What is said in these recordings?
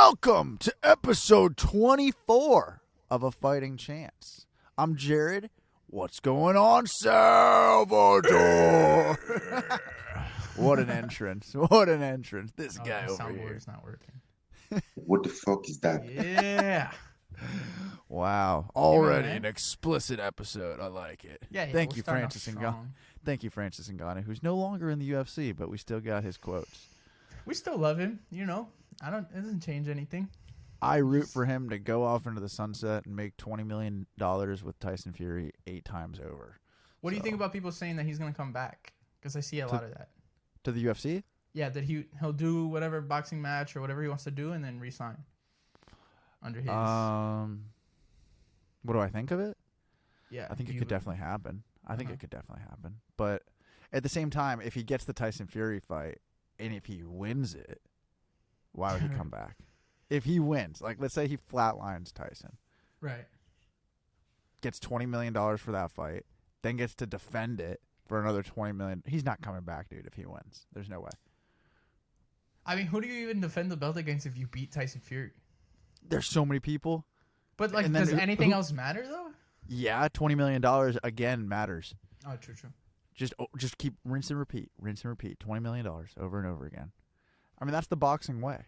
Welcome to episode 24 of A Fighting Chance. I'm Jared. What's going on, Salvador? What an entrance. What an entrance. This guy over here. Soundboard's not working. What the fuck is that? Yeah. Wow. Already man. an explicit episode. I like it. Yeah, Thank we're you, starting off Francis Ngannou. strong. Thank you, Francis Ngannou, who's no longer in the UFC, but we still got his quotes. We still love him, you know. It doesn't change anything. I root for him to go off into the sunset and make $20 million with Tyson Fury 8 times over. What do you think about people saying that he's going to come back? Because I see a lot of that. To the UFC? Yeah, that he'll do whatever boxing match or whatever he wants to do and then resign under his. What do I think of it? Yeah, I think it could definitely happen. It could definitely happen. But at the same time, if he gets the Tyson Fury fight and if he wins it, why would he come back? If he wins, like let's say he flatlines Tyson, right? Gets $20 million for that fight, then gets to defend it for another $20 million. He's not coming back, dude. If he wins, there's no way. I mean, who do you even defend the belt against if you beat Tyson Fury? There's so many people. But like, does anything else matter though? Yeah, $20 million again matters. Oh, true. Just keep rinse and repeat, $20 million over and over again. I mean, that's the boxing way.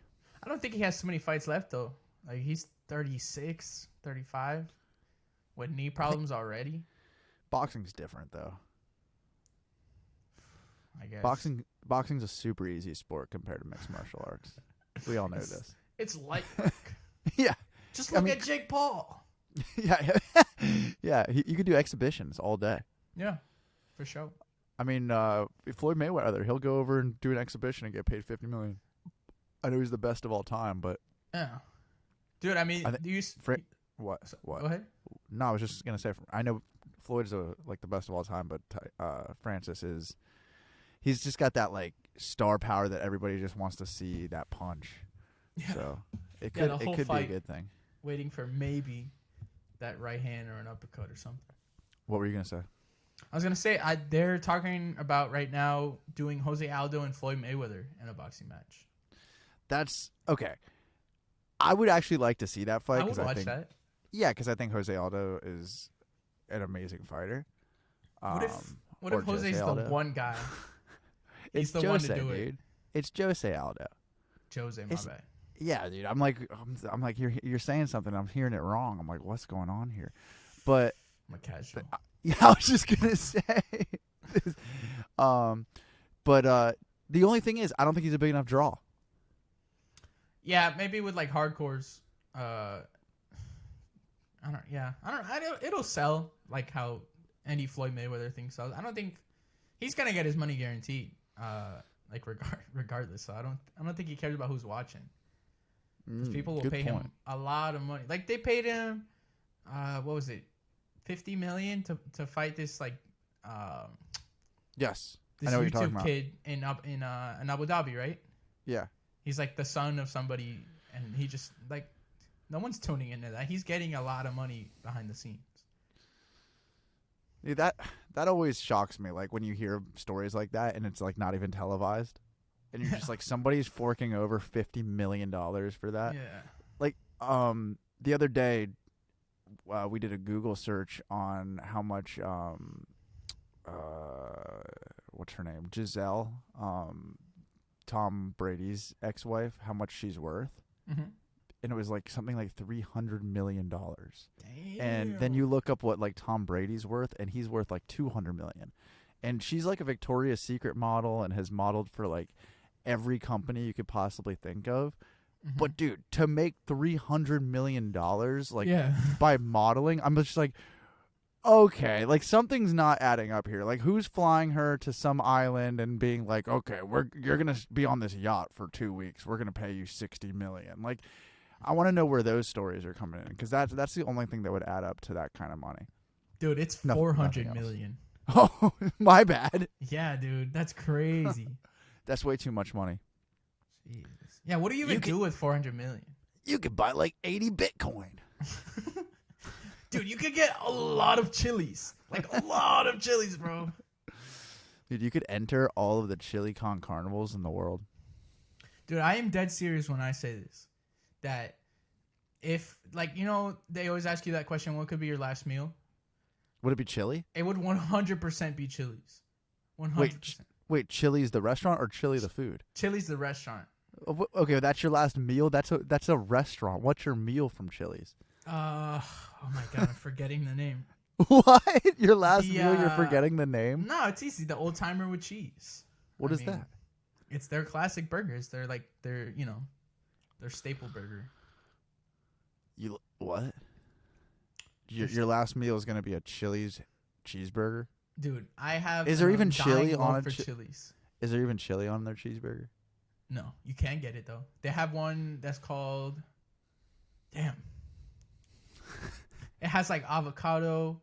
I don't think he has so many fights left though. Like he's 36, 35 with knee problems already. Boxing's different though. I guess Boxing's a super easy sport compared to mixed martial arts. We all know this. It's light work. Yeah. Just look at Jake Paul. Yeah. Yeah. You could do exhibitions all day. Yeah, for sure. I mean, if Floyd Mayweather, he'll go over and do an exhibition and get paid $50 million. I know he's the best of all time, but yeah, dude. I mean, do you? What? Go ahead. No, I was just gonna say. I know Floyd's like the best of all time, but Francis is. He's just got that like star power that everybody just wants to see. That punch. Yeah. So it could be a good thing. Waiting for maybe that right hand or an uppercut or something. What were you gonna say? I was gonna say they're talking about right now doing Jose Aldo and Floyd Mayweather in a boxing match. That's okay. I would actually like to see that fight. I would watch that. Yeah, because I think Jose Aldo is an amazing fighter. What if Jose's the one guy? It's the Jose, one to do dude. it. It's Jose Aldo. My bad. Yeah, dude. I'm like you're saying something. I'm hearing it wrong. I'm like, what's going on here? But I'm a casual. Yeah, I was just gonna say. But the only thing is, I don't think he's a big enough draw. Yeah, maybe with like hardcores. It'll sell like how any Floyd Mayweather thing sells. I don't think he's gonna get his money guaranteed. Like regardless. So I don't think he cares about who's watching. Because people will pay him a lot of money. Like they paid him, what was it, $50 million to fight this like, yes, this I know what you're talking YouTube about. kid in Abu Dhabi, right? Yeah. He's like the son of somebody, and he just like no one's tuning into that. He's getting a lot of money behind the scenes. Dude, that always shocks me. Like when you hear stories like that, and it's like not even televised, and you're just like somebody's forking over $50 million for that. Yeah. Like the other day, we did a Google search on how much what's her name, Giselle, Tom Brady's ex-wife, how much she's worth. Mm-hmm. And it was like something like $300 million. Damn. And then you look up what like Tom Brady's worth, and he's worth like $200 million. And she's like a Victoria's Secret model and has modeled for like every company you could possibly think of. Mm-hmm. But dude, to make $300 million by modeling, I'm just like, okay, like something's not adding up here. Like who's flying her to some island and being like, okay, you're gonna be on this yacht for 2 weeks. We're gonna pay you $60 million. Like, I want to know where those stories are coming in, because that's the only thing that would add up to that kind of money. Dude, it's $400 million. Oh, my bad. Yeah, dude, that's crazy. That's way too much money. Jesus. Yeah, what do you even do with $400 million? You could buy like 80 Bitcoin. Dude, you could get a lot of chilies. Like, a lot of chilies, bro. Dude, you could enter all of the ChiliCon carnivals in the world. Dude, I am dead serious when I say this. that if, like, they always ask you that question, what could be your last meal? Would it be chili? It would 100% be Chili's. 100%. Wait, Chili's the restaurant or Chili the food? Chili's the restaurant. Okay, that's your last meal. That's a restaurant. What's your meal from Chili's? Oh my god, I'm forgetting the name. What? Your last meal? You're forgetting the name? No, it's easy. The Old Timer with cheese. What is that? It's their classic burgers. They're like their staple burger. What? Your last meal is gonna be a Chili's cheeseburger? Dude, I have. Is there even chili on it? Chili's? Is there even chili on their cheeseburger? No, you can get it though. They have one that's called. Damn. It has like avocado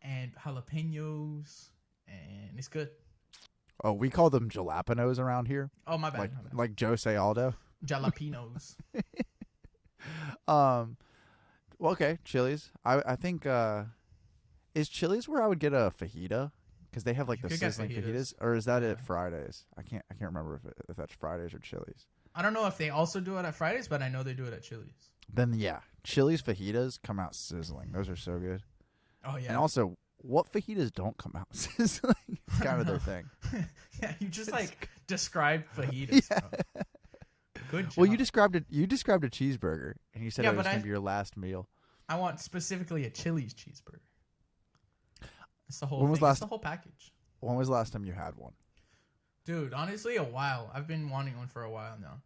and jalapenos, and it's good. Oh, we call them jalapenos around here. Oh, my bad. Like Jose Aldo. Jalapenos. Well, okay, Chili's. I think is Chili's where I would get a fajita because they have like the sizzling fajitas, or is that at Fridays? I can't remember if that's Fridays or Chili's. I don't know if they also do it at Fridays, but I know they do it at Chili's. Then yeah, Chili's fajitas come out sizzling. Those are so good. Oh yeah. And also, what fajitas don't come out sizzling? It's kind of their thing. Yeah, you just described fajitas. Yeah. Bro. Good job. Well, you described it. You described a cheeseburger, and you said it was going to be your last meal. I want specifically a Chili's cheeseburger. It's the whole. It's the whole package. When was the last time you had one? Dude, honestly, a while. I've been wanting one for a while now.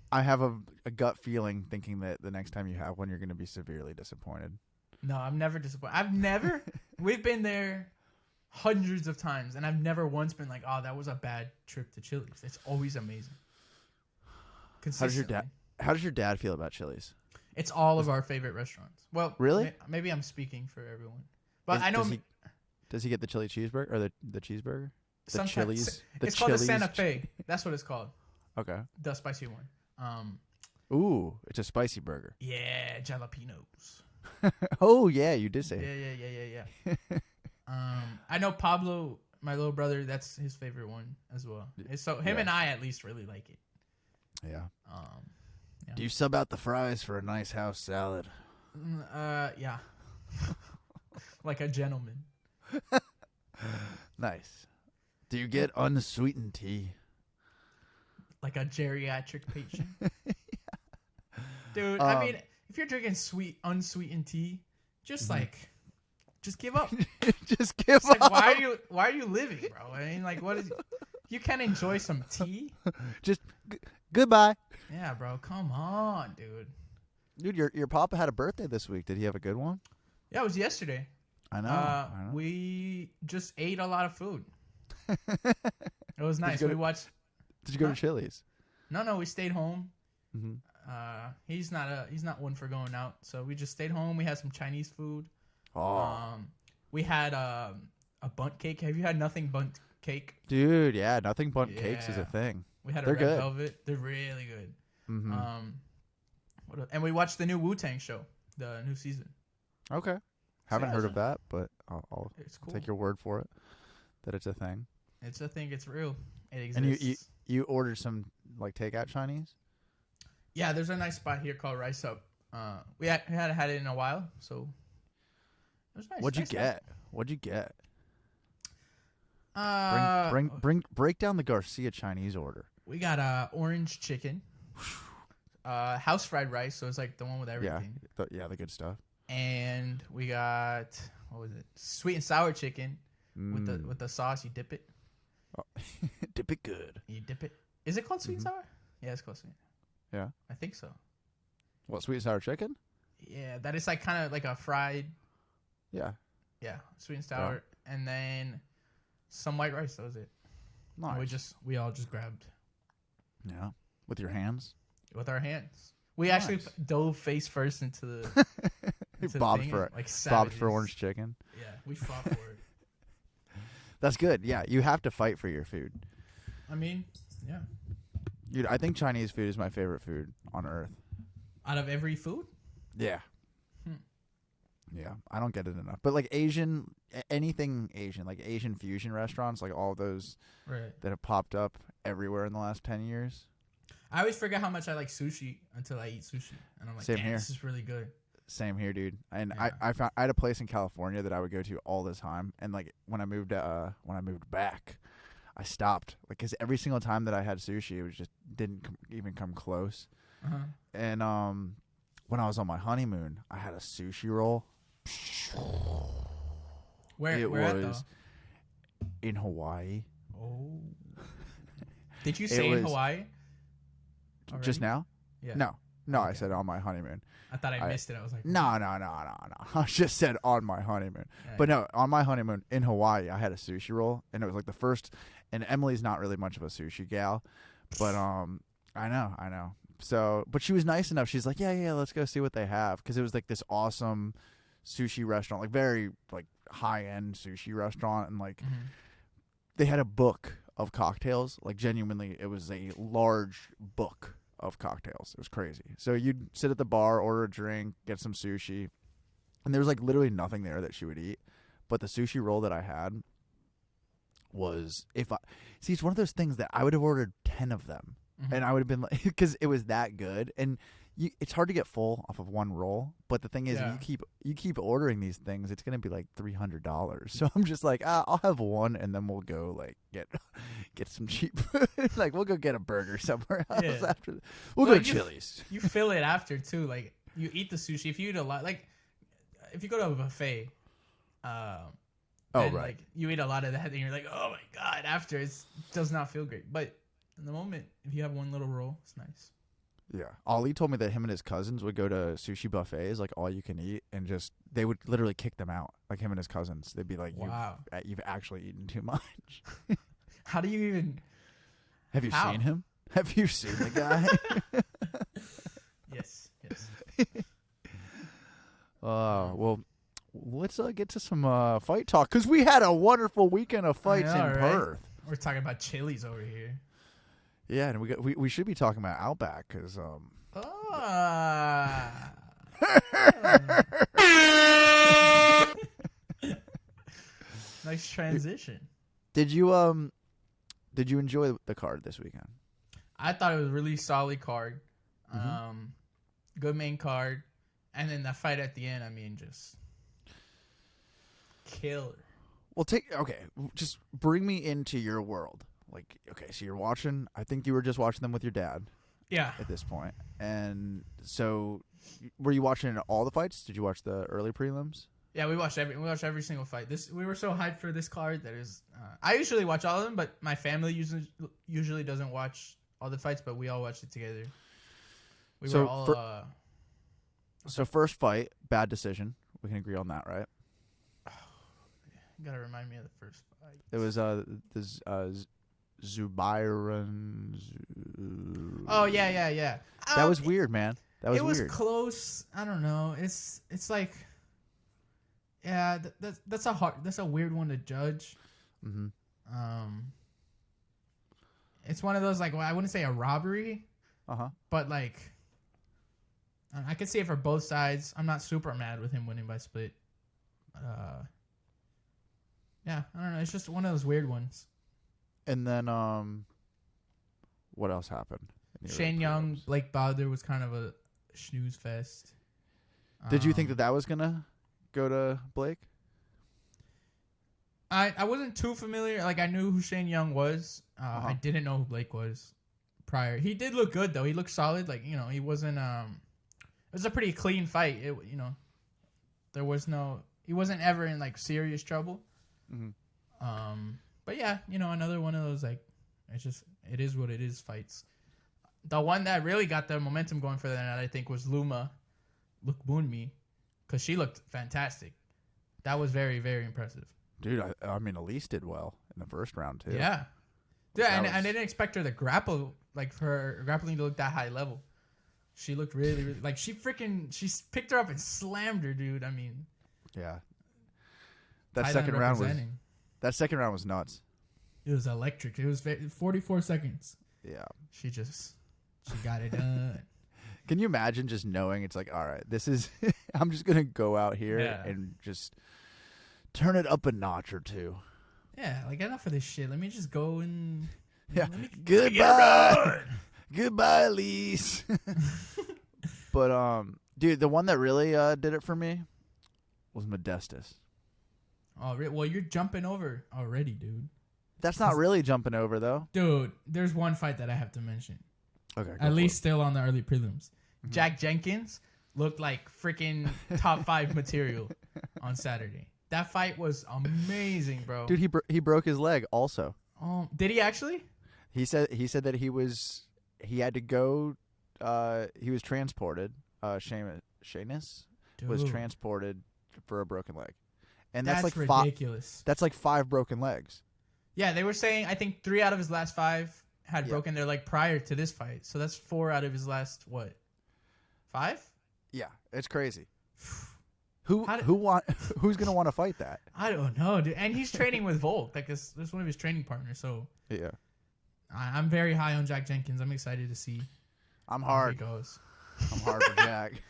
I have a gut feeling thinking that the next time you have one, you're going to be severely disappointed. No, I'm never disappointed. We've been there hundreds of times, and I've never once been like, oh, that was a bad trip to Chili's. It's always amazing. How does your dad feel about Chili's? It's all of our favorite restaurants. Well, really? Maybe I'm speaking for everyone. But I know. Does he get the chili cheeseburger or the cheeseburger? Sometimes Chili's. It's called the Santa Fe. That's what it's called. Okay. The spicy one. Ooh, it's a spicy burger. Yeah, jalapenos. Oh yeah, you did say. Yeah. I know Pablo, my little brother. That's his favorite one as well. So him and I at least really like it. Yeah. Yeah. Do you sub out the fries for a nice house salad? Yeah. Like a gentleman. Nice. Do you get unsweetened tea? Like a geriatric patient? Yeah. Dude, if you're drinking unsweetened tea, just give up. Just give up. Like, why are you living, bro? I mean, like, what is? You can't enjoy some tea. Just goodbye. Yeah, bro. Come on, dude. Dude, your papa had a birthday this week. Did he have a good one? Yeah, it was yesterday. I know. We just ate a lot of food. It was nice. Did you go to Chili's? No. We stayed home. Mm-hmm. He's not one for going out, so we just stayed home. We had some Chinese food. Oh. We had a bundt cake. Have you had nothing bundt cake? Dude, yeah, nothing bundt cakes is a thing. We had a red velvet. They're really good. Mm-hmm. And we watched the new Wu-Tang show, the new season. Okay. Haven't heard of that, but I'll it's cool. Take your word for it that it's a thing. It's a thing. It's real. It exists. And you ordered some like takeout Chinese? Yeah, there's a nice spot here called Rice Up. We hadn't had it in a while, so it was nice. What'd you get? Break down the Garcia Chinese order. We got orange chicken, house fried rice, so it's like the one with everything. Yeah, the good stuff. And we got, what was it? Sweet and sour chicken with the sauce. You dip it. Oh. Dip it good. You dip it. Is it called sweet and sour? Yeah, it's called sweet. Yeah, I think so. What, sweet and sour chicken? Yeah, that is like kind of like a fried. Yeah. Yeah, sweet and sour, and then some white rice. That was it. Nice. And we all just grabbed. Yeah, with your hands. With our hands. We actually dove face first into the. Bobbed for orange chicken. Yeah, we fought for it. That's good. Yeah, you have to fight for your food. I mean, yeah. Dude, I think Chinese food is my favorite food on earth. Out of every food? Yeah. Yeah, I don't get it enough. But like anything Asian, like Asian fusion restaurants, like all those that have popped up everywhere in the last 10 years. I always forget how much I like sushi until I eat sushi, and I'm like, Same damn, here. this is really good. Same here, dude. And Yeah. I had a place in California that I would go to all the time, and like when I moved back, I stopped, like, because every single time that I had sushi, it was just didn't even come close. Uh-huh. And when I was on my honeymoon, I had a sushi roll. Where It where at though? was in Hawaii. Oh. Did you say in was- Hawaii? Just Already? now? Yeah. No, I Okay. said on my honeymoon. I thought I missed it. I was like, No. I just said on my honeymoon. Yeah, But no, on my honeymoon in Hawaii, I had a sushi roll, and it was like the first. And Emily's not really much of a sushi gal, but I know. So, but she was nice enough. She's like, yeah, let's go see what they have, because it was like this awesome sushi restaurant, like very like high end sushi restaurant, and like Mhm. they had a book of cocktails. Like genuinely, it was a large book of cocktails. It was crazy. So you'd sit at the bar, order a drink, get some sushi, and there was like literally nothing there that she would eat. But the sushi roll that I had was, it's one of those things that I would have ordered 10 of them, Mhm. and I would have been like, because it was that good. And it's hard to get full off of one roll. But the thing is, Yeah. if you keep ordering these things, it's gonna be like $300. So I'm just like, I'll have one, and then we'll go like get some cheap food. Like we'll go get a burger somewhere else Yeah. after. We'll Well, go to Chili's. You fill it after too. Like you eat the sushi. If you eat a lot, like if you go to a buffet, and, right. like you eat a lot of that, and you're like, oh my god. After it does not feel great. But in the moment, if you have one little roll, it's nice. Yeah. Ollie told me that him and his cousins would go to sushi buffets, like all you can eat, and just they would literally kick them out. Like him and his cousins, they'd be like, Wow. "You've actually eaten too much." How do you even? Have you How? seen him? Have you seen the guy? Yes. Well, let's get to some fight talk, because we had a wonderful weekend of fights know, in right? Perth. We're talking about Chili's over here. Yeah, and we should be talking about Outback, because Ah. Nice transition. did you enjoy the card this weekend? I thought it was a really solid card. Mhm. Good main card. And then the fight at the end, I mean, just killer. Well, just bring me into your world. Like, okay, so you're watching. I think you were just watching them with your dad Yeah. at this point. And so, were you watching all the fights? Did you watch the early prelims? Yeah, we watched every single fight. We were so hyped for this card that is. I usually watch all of them, but my family usually doesn't watch all the fights, but we all watched it together. We So were all. So first fight, bad decision. We can agree on that, right? You gotta remind me of the first fight. It was Zubairan. Oh yeah. That was weird, man. That was it was weird. close. I don't know. It's like, yeah, that's a weird one to judge. Mm-hmm. It's one of those, like, well, I wouldn't say a robbery, but like, I could see it for both sides. I'm not super mad with him winning by split. Yeah, I don't know. It's just one of those weird ones. And then what else happened? in the Shane early Young, prelims? Blake Bowder was kind of a snooze fest. Did you think that was gonna go to Blake? I wasn't too familiar. Like, I knew who Shane Young was. I didn't know who Blake was prior. He did look good though. He looked solid. Like, he wasn't. It was a pretty clean fight. There was no. He wasn't ever in like serious trouble. Mm-hmm. But yeah, another one of those, like, it is what it is fights. The one that really got the momentum going for the night, I think, was Lukbunmi, because she looked fantastic. That was very, very impressive. Dude, I mean, Elise did well in the first round too. Yeah. Yeah, and I was- didn't expect her to grapple, like, for her grappling to look that high level. She looked really, really, like, she picked her up and slammed her, dude. I mean, Yeah. That Thailand second round representing. was nuts. It was electric. It was 44 seconds. Yeah. She got it done. Can you imagine just knowing it's like, all right, this is I'm just gonna go out here and just turn it up a notch or two. Yeah, like, enough of this shit. Let me just go and Yeah. let me Goodbye. Goodbye, Elise. But dude, the one that really did it for me was Modestus. Oh, well, you're jumping over already, dude. That's not really jumping over though. Dude, there's one fight that I have to mention. Okay. At least still on the early prelims. Mm-hmm. Jack Jenkins looked like freaking top 5 material on Saturday. That fight was amazing, bro. Dude, he broke his leg also. Oh, did he actually? He said that he had to go. He was transported. Sheamus was transported for a broken leg, and that's like ridiculous. That's like 5 broken legs. Yeah, they were saying I think 3 out of his last 5 had broken their leg prior to this fight, so that's 4 out of his last 5? Yeah, it's crazy. Who's gonna want to fight that? I don't know, dude. And he's training with Volk. Like this one of his training partners. So yeah, I'm very high on Jack Jenkins. I'm excited to see. I'm hard. How he goes. I'm hard for Jack.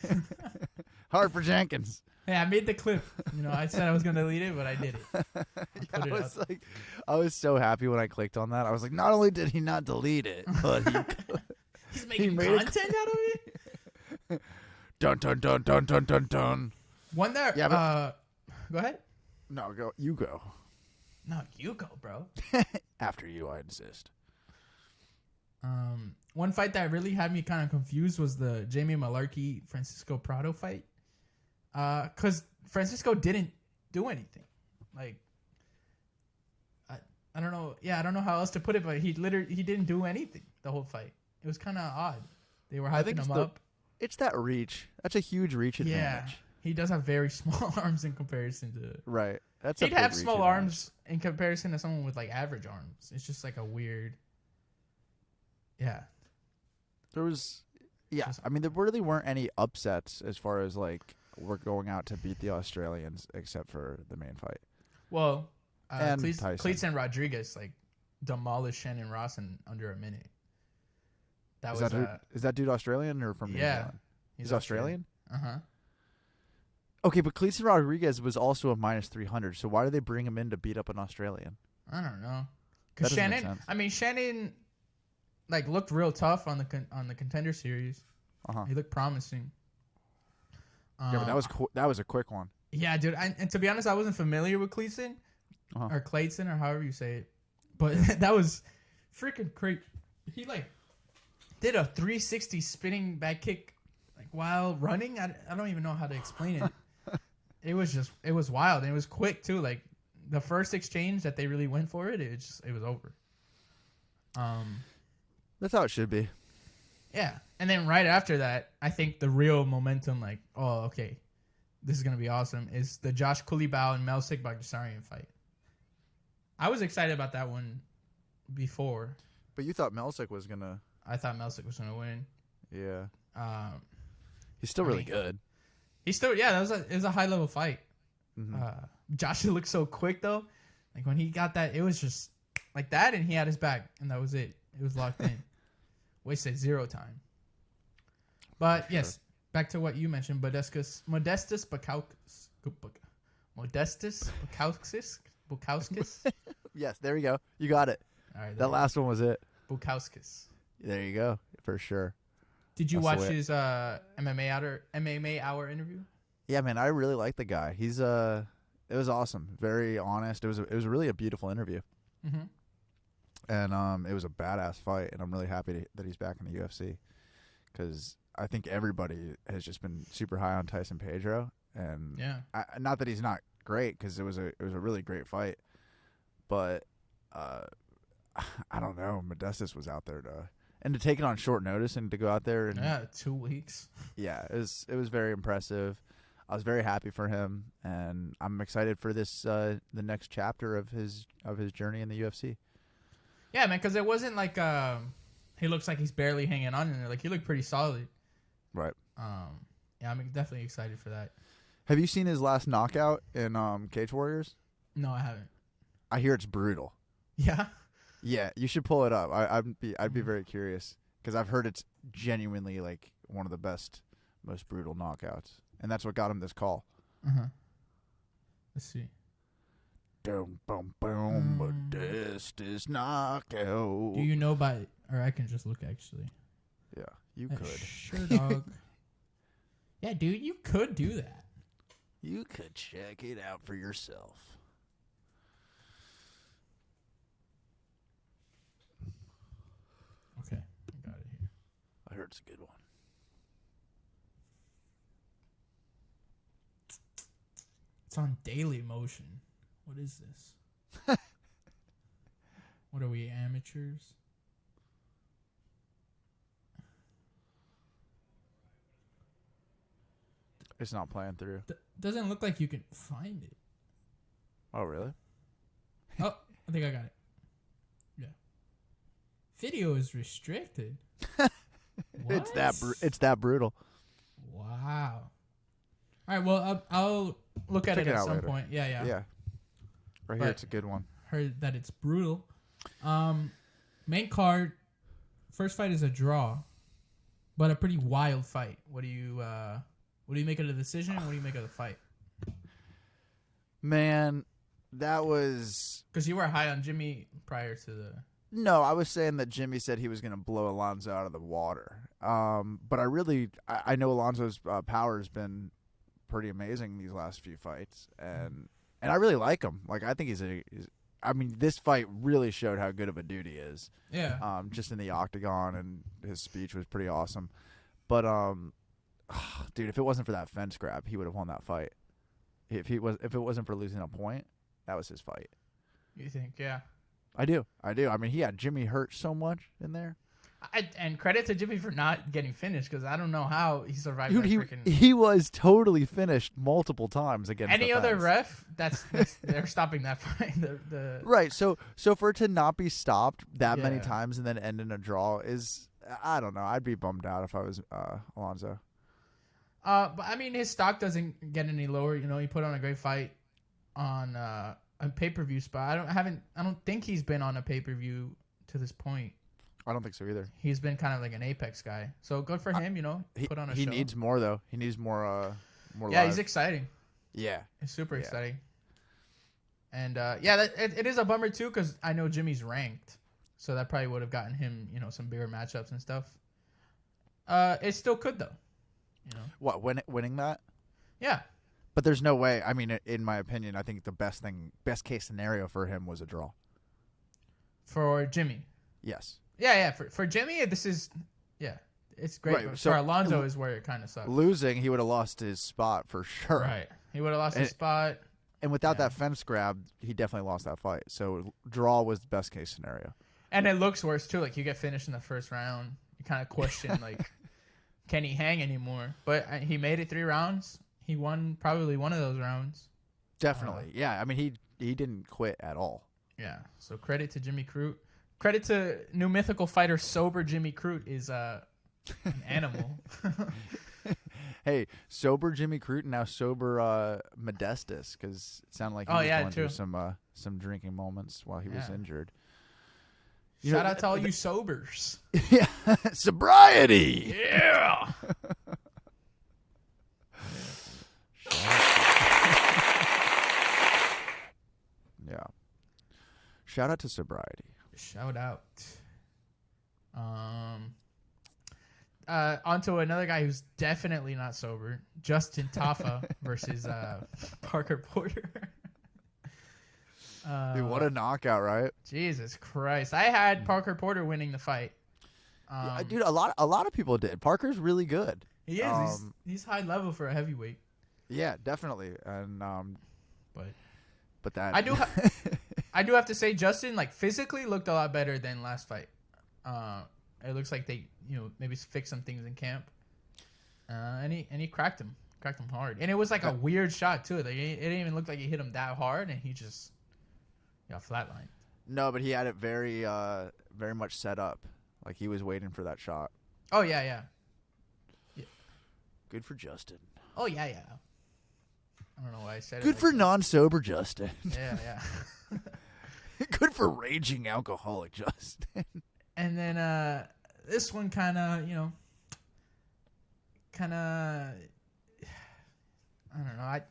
Hard for Jenkins. Yeah, I made the clip. I said I was gonna delete it, but I did it. I was so happy when I clicked on that. I was like, not only did he not delete it, but he's making content out of it. Dun dun dun dun dun dun dun. One there. Yeah, go ahead. No, go. You go. No, you go, bro. After you, I insist. One fight that really had me kind of confused was the Jamie Malarkey Francisco Prado fight. Because Francisco didn't do anything. Like, I don't know. Yeah, I don't know how else to put it, but he didn't do anything the whole fight. It was kind of odd. They were hyping him up. It's that reach. That's a huge reach advantage. Yeah, he does have very small arms in comparison to. Right. He'd have small arms in comparison to someone with like average arms. It's just like a weird. Yeah. There was. Yeah, I mean, there really weren't any upsets as far as like we're going out to beat the Australians, except for the main fight. Well, Cleats and Rodriguez like demolished Shannon Ross in under a minute. Is that dude Australian or from New Zealand? He's Australian? Uh-huh. Okay, but Cleats and Rodriguez was also a -300, so why did they bring him in to beat up an Australian? I don't know. Because Shannon like looked real tough on the Contender Series. Uh-huh. He looked promising. Yeah, but that was a quick one. Yeah, dude. And to be honest, I wasn't familiar with Cleatson or Clayton or however you say it, but that was freaking crazy. He like did a 360 spinning back kick like while running. I don't even know how to explain it. It was wild and it was quick too. Like the first exchange that they really went for it, it was over. That's how it should be. Yeah. And then right after that, I think the real momentum, like, oh, okay, this is going to be awesome, is the Josh Kulibau and Melsik Bagdasaryan fight. I was excited about that one before. But you thought Melsik was going to... I thought Melsik was going to win. Yeah. He's still really good. He's still... Yeah, it was a high-level fight. Mm-hmm. Josh looked so quick, though. Like, when he got that, it was just like that, and he had his back, and that was it. It was locked in. Wasted 0 time. But yes, back to what you mentioned, Modestus Bukauskas. Yes, there you go. You got it. All right, that last one was it. Bukauskas. There you go, for sure. Did you watch his MMA Hour interview? Yeah, man, I really like the guy. He's it was awesome, very honest. It was really a beautiful interview. Mm-hmm. And it was a badass fight, and I'm really happy that he's back in the UFC because I think everybody has just been super high on Tyson Pedro, and not that he's not great because it was a really great fight, but I don't know, Modestus was out there to take it on short notice and to go out there and 2 weeks. Yeah, it was very impressive. I was very happy for him, and I'm excited for this the next chapter of his journey in the UFC. Yeah, man, because it wasn't like he looks like he's barely hanging on in there. Like, he looked pretty solid. Right. Yeah, I'm definitely excited for that. Have you seen his last knockout in Cage Warriors? No, I haven't. I hear it's brutal. Yeah? Yeah, you should pull it up. I'd be very curious because I've heard it's genuinely like one of the best, most brutal knockouts, and that's what got him this call. Let's see. Boom, boom, boom, Modestus knockout. Do you know or I can just look actually. Yeah, you could. Sure, dog. Yeah, dude, you could do that. You could check it out for yourself. Okay, I got it here. I heard it's a good one. It's on Daily Motion. What is this? What are we, amateurs? It's not playing through. Doesn't look like you can find it. Oh, really? Oh, I think I got it. Yeah. Video is restricted. It's that brutal. Wow. All right, well, I'll look at it at some later. point. Yeah. Yeah. Right here, But- it's a good one. Heard that it's brutal. Main card, first fight is a draw, but a pretty wild fight. What do you make of the decision? What do you make of the fight? Man, that was... Because you were high on Jimmy prior to the... No, I was saying that Jimmy said he was going to blow Alonzo out of the water. But I know Alonzo's power has been pretty amazing these last few fights, and I really like him. Like, I think this fight really showed how good of a dude he is. Yeah. Just in the octagon, and his speech was pretty awesome. But dude, if it wasn't for that fence grab, he would have won that fight. If it wasn't for losing a point, that was his fight. You think? Yeah. I do. I mean, he had Jimmy hurt so much in there. And credit to Jimmy for not getting finished, because I don't know how he survived. Dude, that he was totally finished multiple times against any the other fence. ref. That's they're stopping that fight. Right. So for it to not be stopped that many Yeah. times and then end in a draw is, I don't know. I'd be bummed out if I was Alonzo. But I mean, his stock doesn't get any lower. You know, he put on a great fight on a pay-per-view spot. I don't think he's been on a pay-per-view to this point. I don't think so either. He's been kind of like an Apex guy. So good for him, you know. Put on a show. He needs more though. He needs more. Yeah, live. he's exciting. Yeah. It's super exciting. And it is a bummer too, because I know Jimmy's ranked, so that probably would have gotten him, you know, some bigger matchups and stuff. It still could though. You know. What, winning that? Yeah. But there's no way. I mean, in my opinion, I think the best case scenario for him was a draw. For Jimmy. Yes. Yeah. For Jimmy, this is it's great. Right, But so- for Alonzo is where it kind of sucks. Losing, he would have lost his spot for sure. Right. He would have lost his spot. And without that fence grab, he definitely lost that fight. So draw was the best case scenario. And it looks worse too. Like, you get finished in the first round, you kind of question like, can he hang anymore? But he made it 3 rounds. He won probably one of those rounds. Definitely. Yeah. I mean, he didn't quit at all. Yeah. So credit to Jimmy Crute. Credit to new mythical fighter sober Jimmy Crute is an animal. Hey, sober Jimmy Crute, now sober Modestus, because it sounded like he was going through some drinking moments while he was injured. Shout out to all you sobers. Yeah, sobriety. Yeah. Yeah. Shout out to sobriety. Shout out. Onto another guy who's definitely not sober, Justin Tafa versus Parker Porter. Dude, what a knockout, right? Jesus Christ! I had Parker Porter winning the fight. Yeah, dude, a lot of people did. Parker's really good. He is. He's high level for a heavyweight. Yeah, definitely. And but that I do have to say, Justin, like, physically looked a lot better than last fight. It looks like they, you know, maybe fixed some things in camp. And he cracked him hard. And it was like a weird shot too. Like, it didn't even look like he hit him that hard, and he just got flatlined. No, but he had it very very much set up. Like, he was waiting for that shot. Oh yeah. Good for Justin. Oh yeah. I don't know why I said it. Good like for that. non-sober Justin. Yeah. Good for raging alcoholic Justin. And then this one kind of, I don't know.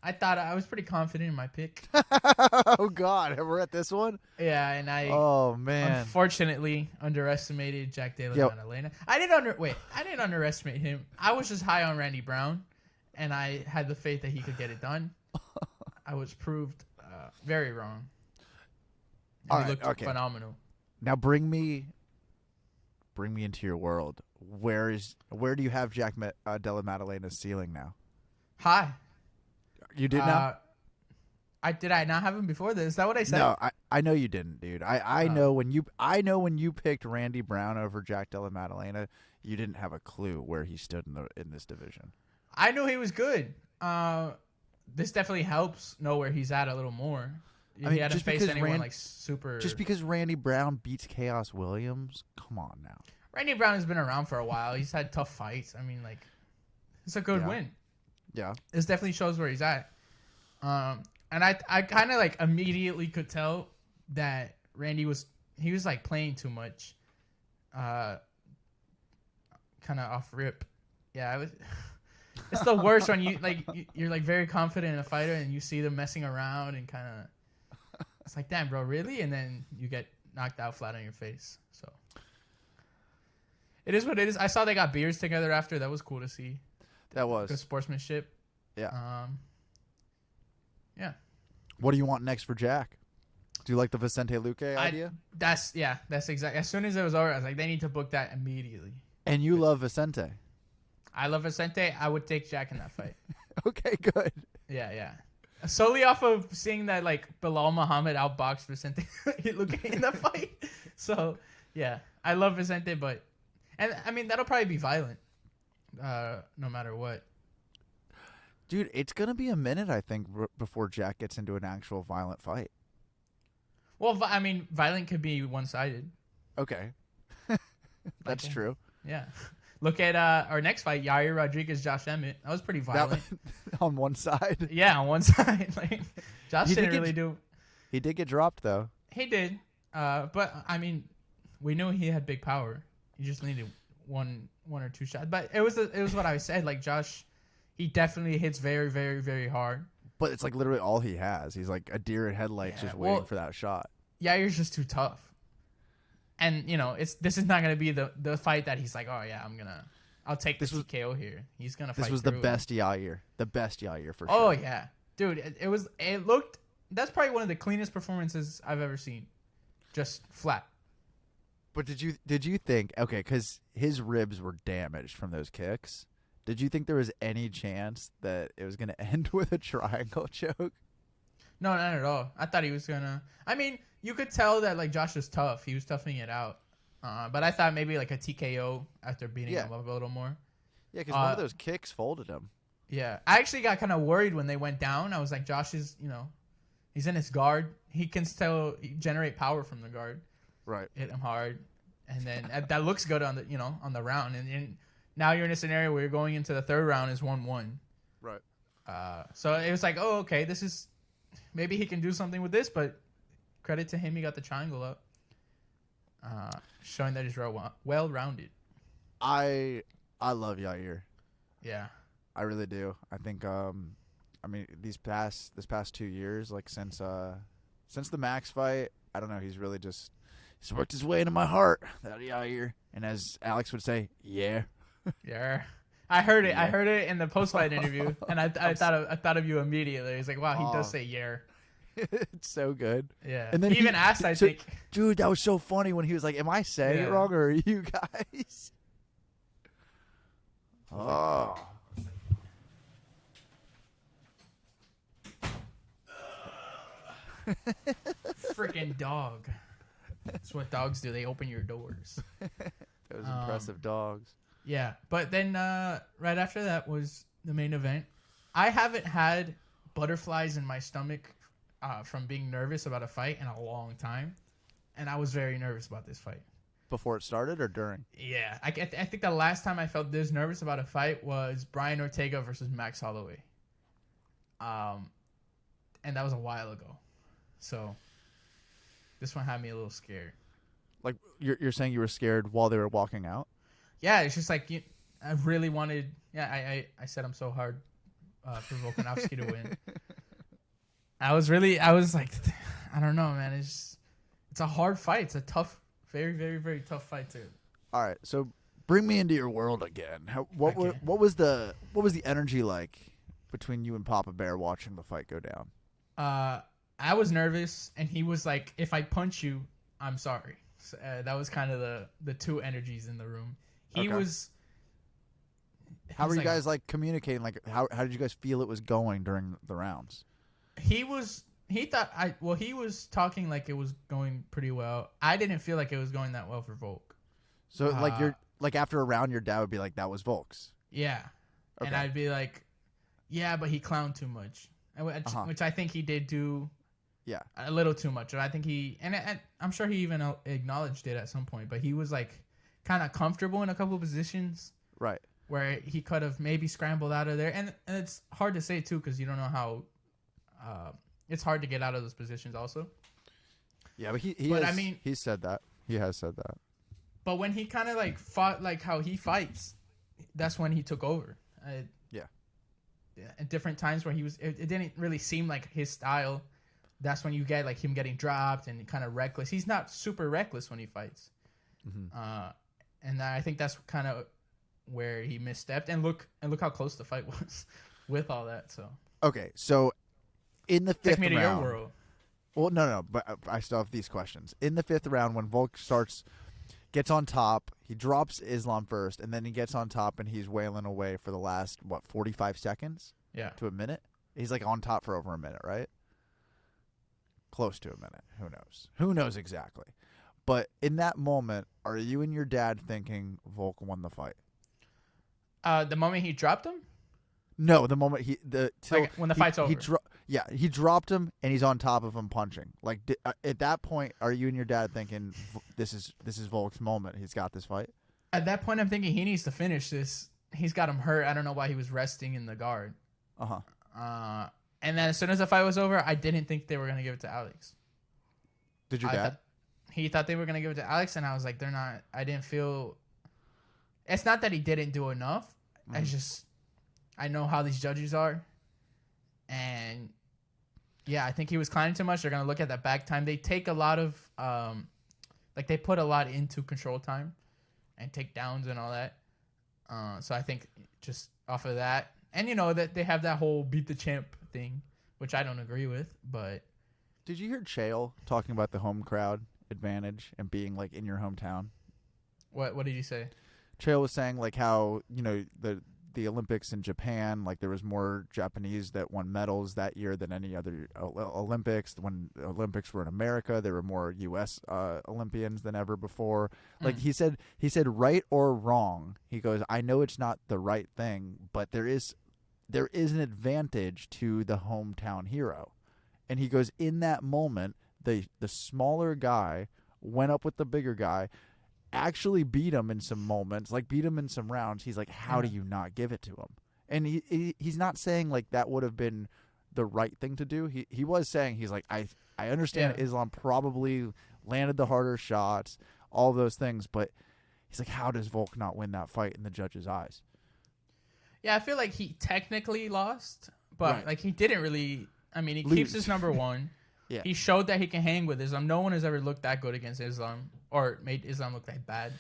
I was pretty confident in my pick. Oh God, we're at this one. Yeah, and I Oh man. unfortunately underestimated Jack Della Yo. Maddalena. I didn't underestimate him. I was just high on Randy Brown, and I had the faith that he could get it done. I was proved very wrong. And All he right, looked okay. phenomenal. Now bring me into your world. Where do you have Jack Della Maddalena's ceiling now? High. You did now? Did I not have him before this? Is that what I said? No, I know you didn't, dude. I know when you picked Randy Brown over Jack Della Maddalena, you didn't have a clue where he stood in this division. I knew he was good. This definitely helps know where he's at a little more. I mean, he hadn't faced anyone like super. Just because Randy Brown beats Chaos Williams, come on now. Randy Brown has been around for a while. He's had tough fights. I mean, like, it's a good win. Yeah. This definitely shows where he's at. And I kind of like immediately could tell that Randy was like playing too much. Kind of off rip. Yeah, I was. It's the worst when you're like very confident in a fighter and you see them messing around and kind of. It's like, damn, bro, really? And then you get knocked out flat on your face. So it is what it is. I saw they got beers together after. That was cool to see. That was good sportsmanship. Yeah. Yeah. What do you want next for Jack? Do you like the Vicente Luque idea? That's exactly. As soon as it was over, I was like, they need to book that immediately. And you love Vicente. I love Vicente. I would take Jack in that fight. Okay, good. Yeah. Solely off of seeing that, like, Bilal Muhammad outboxed Vicente Luque in that fight. So, yeah. I love Vicente, and I mean, that'll probably be violent. No matter what. Dude, it's going to be a minute, I think, before Jack gets into an actual violent fight. Well, I mean, violent could be one-sided. Okay. That's true. Yeah. Look at our next fight, Yair Rodriguez, Josh Emmett. That was pretty violent. On one side. Yeah, on one side. Like, Josh didn't really do. He did get dropped, though. He did. But, I mean, we knew he had big power. He just needed one or two shots. But it was what I said. Like, Josh, he definitely hits very, very, very hard. But it's like literally all he has. He's like a deer in headlights just waiting for that shot. Yair's just too tough. And, you know, this is not going to be the fight that he's like, oh, yeah, I'll take this TKO here. He's going to fight. This was the best Yair. The best Yair for sure. Oh, yeah. Dude, it looked, that's probably one of the cleanest performances I've ever seen. Just flat. But did you think, okay, because his ribs were damaged from those kicks. Did you think there was any chance that it was going to end with a triangle choke? No, not at all. I thought he was going to, I mean, you could tell that, like, Josh was tough. He was toughing it out. But I thought maybe, like, a TKO after beating him up a little more. Yeah, because one of those kicks folded him. Yeah. I actually got kind of worried when they went down. I was like, Josh is, you know, he's in his guard. He can still generate power from the guard. Right. Hit him hard. And then that looks good on the round. And now you're in a scenario where you're going into the third round is 1-1. Right. So it was like, oh, okay, this is, maybe he can do something with this, but credit to him, he got the triangle up, showing that he's well-rounded. I love Yair. Yeah, I really do. I think I mean this past 2 years, like since the Max fight, I don't know. He's really he's worked his way into my heart. That Yair, and as Alex would say, yeah. Yeah. I heard it. Yeah. I heard it in the post-fight interview, and I thought of you immediately. He's like, wow, he does say yeah. It's so good. Yeah. And then he even asked, I think. Dude, that was so funny when he was like, am I saying it wrong or are you guys? Oh. Freaking dog. That's what dogs do. They open your doors. Those impressive dogs. Yeah. But then right after that was the main event. I haven't had butterflies in my stomach from being nervous about a fight in a long time. And I was very nervous about this fight. Before it started or during? Yeah. I think the last time I felt this nervous about a fight was Brian Ortega versus Max Holloway. And that was a while ago. So this one had me a little scared. Like you're saying you were scared while they were walking out? Yeah, it's just like I really wanted. Yeah, I said I'm so hard for Volkanovski to win. I was like, I don't know, man. It's a hard fight. It's a tough, very, very, very tough fight too. All right, so bring me into your world again. What was the energy like between you and Papa Bear watching the fight go down? I was nervous, and he was like, "If I punch you, I'm sorry." So, that was kind of the two energies in the room. He was. How were you guys like communicating? Like, how did you guys feel it was going during the rounds? He was talking like it was going pretty well. I didn't feel like it was going that well for Volk. So like after a round, your dad would be like, "That was Volk's." Yeah, okay. And I'd be like, "Yeah, but he clowned too much," which I think he did do. Yeah, a little too much. I think I'm sure he even acknowledged it at some point. But he was like kind of comfortable in a couple of positions, right, where he could have maybe scrambled out of there. And it's hard to say too because you don't know how. It's hard to get out of those positions also. Yeah, but he said that. He has said that. But when he kind of like fought like how he fights, that's when he took over. Yeah. At different times where it didn't really seem like his style. That's when you get like him getting dropped and kind of reckless. He's not super reckless when he fights. Mm-hmm. And I think that's kind of where he misstepped. And look how close the fight was with all that. So okay, so in the fifth round, take me to your world. Well, no, but I still have these questions. In the fifth round, when Volk gets on top, he drops Islam first, and then he gets on top and he's wailing away for the last 45 seconds? Yeah, to a minute. He's like on top for over a minute, right? Close to a minute. Who knows exactly? But in that moment, are you and your dad thinking Volk won the fight? The moment he dropped him? No, the moment when the fight's over. He dropped him and he's on top of him punching. Like at that point, are you and your dad thinking this is Volk's moment? He's got this fight. At that point, I'm thinking he needs to finish this. He's got him hurt. I don't know why he was resting in the guard. And then as soon as the fight was over, I didn't think they were going to give it to Alex. Did your dad? He thought they were going to give it to Alex, and I was like, they're not. I didn't feel. It's not that he didn't do enough. I know how these judges are. And yeah, I think he was climbing too much. They're going to look at that back time. They take a lot of, they put a lot into control time and takedowns and all that. So I think just off of that, and that they have that whole beat the champ thing, which I don't agree with, but. Did you hear Chael talking about the home crowd advantage and being like in your hometown? What did you say? Chael was saying like how, the Olympics in Japan, like there was more Japanese that won medals that year than any other Olympics. When the Olympics were in America, there were more U.S. Olympians than ever before. Like he said, right or wrong, he goes, I know it's not the right thing, but there is an advantage to the hometown hero. And he goes, in that moment, the smaller guy went up with the bigger guy, actually beat him in some moments, like beat him in some rounds. He's like, how do you not give it to him? And he's not saying like that would have been the right thing to do. He was saying, he's like, I understand Islam probably landed the harder shots, all those things, but he's like, how does Volk not win that fight in the judge's eyes? Yeah, I feel like he technically lost, but like he didn't really. I mean, he keeps his number one. Yeah. He showed that he can hang with Islam. No one has ever looked that good against Islam or made Islam look that bad.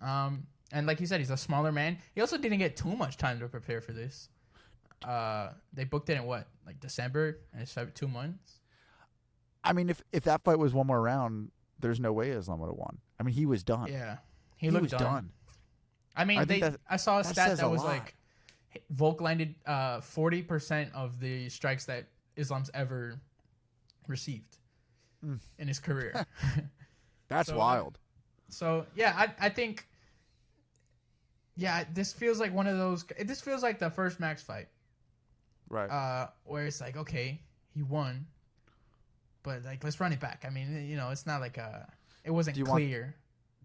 And like you said, he's a smaller man. He also didn't get too much time to prepare for this. They booked it in like December, and it's 2 months. I mean, if that fight was one more round, there's no way Islam would have won. I mean, he was done. Yeah, he looked done. I mean, I saw a stat that was like Volk landed 40% of the strikes that Islam's ever received in his career. That's wild. So yeah, I think this feels like one of those. This feels like the first Max fight, right? Where it's like, okay, he won, but like let's run it back. I mean, it's not like it wasn't clear.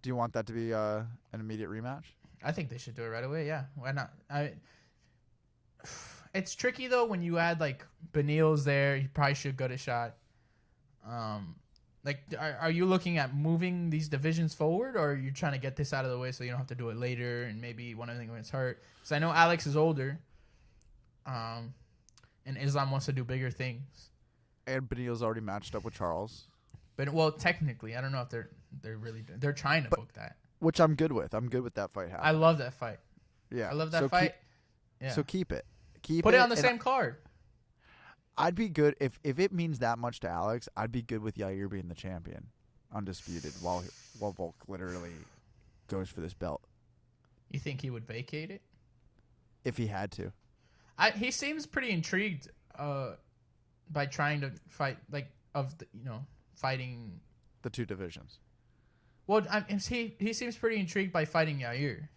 Do you want that to be an immediate rematch? I think they should do it right away. Yeah, why not? It's tricky though when you add like Benil's there. He probably should get a shot. Like, are you looking at moving these divisions forward, or are you trying to get this out of the way so you don't have to do it later and maybe one of them gets hurt? Because I know Alex is older. and Islam wants to do bigger things. And Beneil's already matched up with Charles. But well, technically, I don't know if they're really they're trying to book that. Which I'm good with. I'm good with that fight happening. I love that fight. Yeah. I love that fight. So keep it. Put it on the same card. I'd be good if it means that much to Alex. I'd be good with Yair being the champion, undisputed, while Volk literally goes for this belt. You think he would vacate it if he had to? He seems pretty intrigued by trying to fight fighting the two divisions. Well, he seems pretty intrigued by fighting Yair,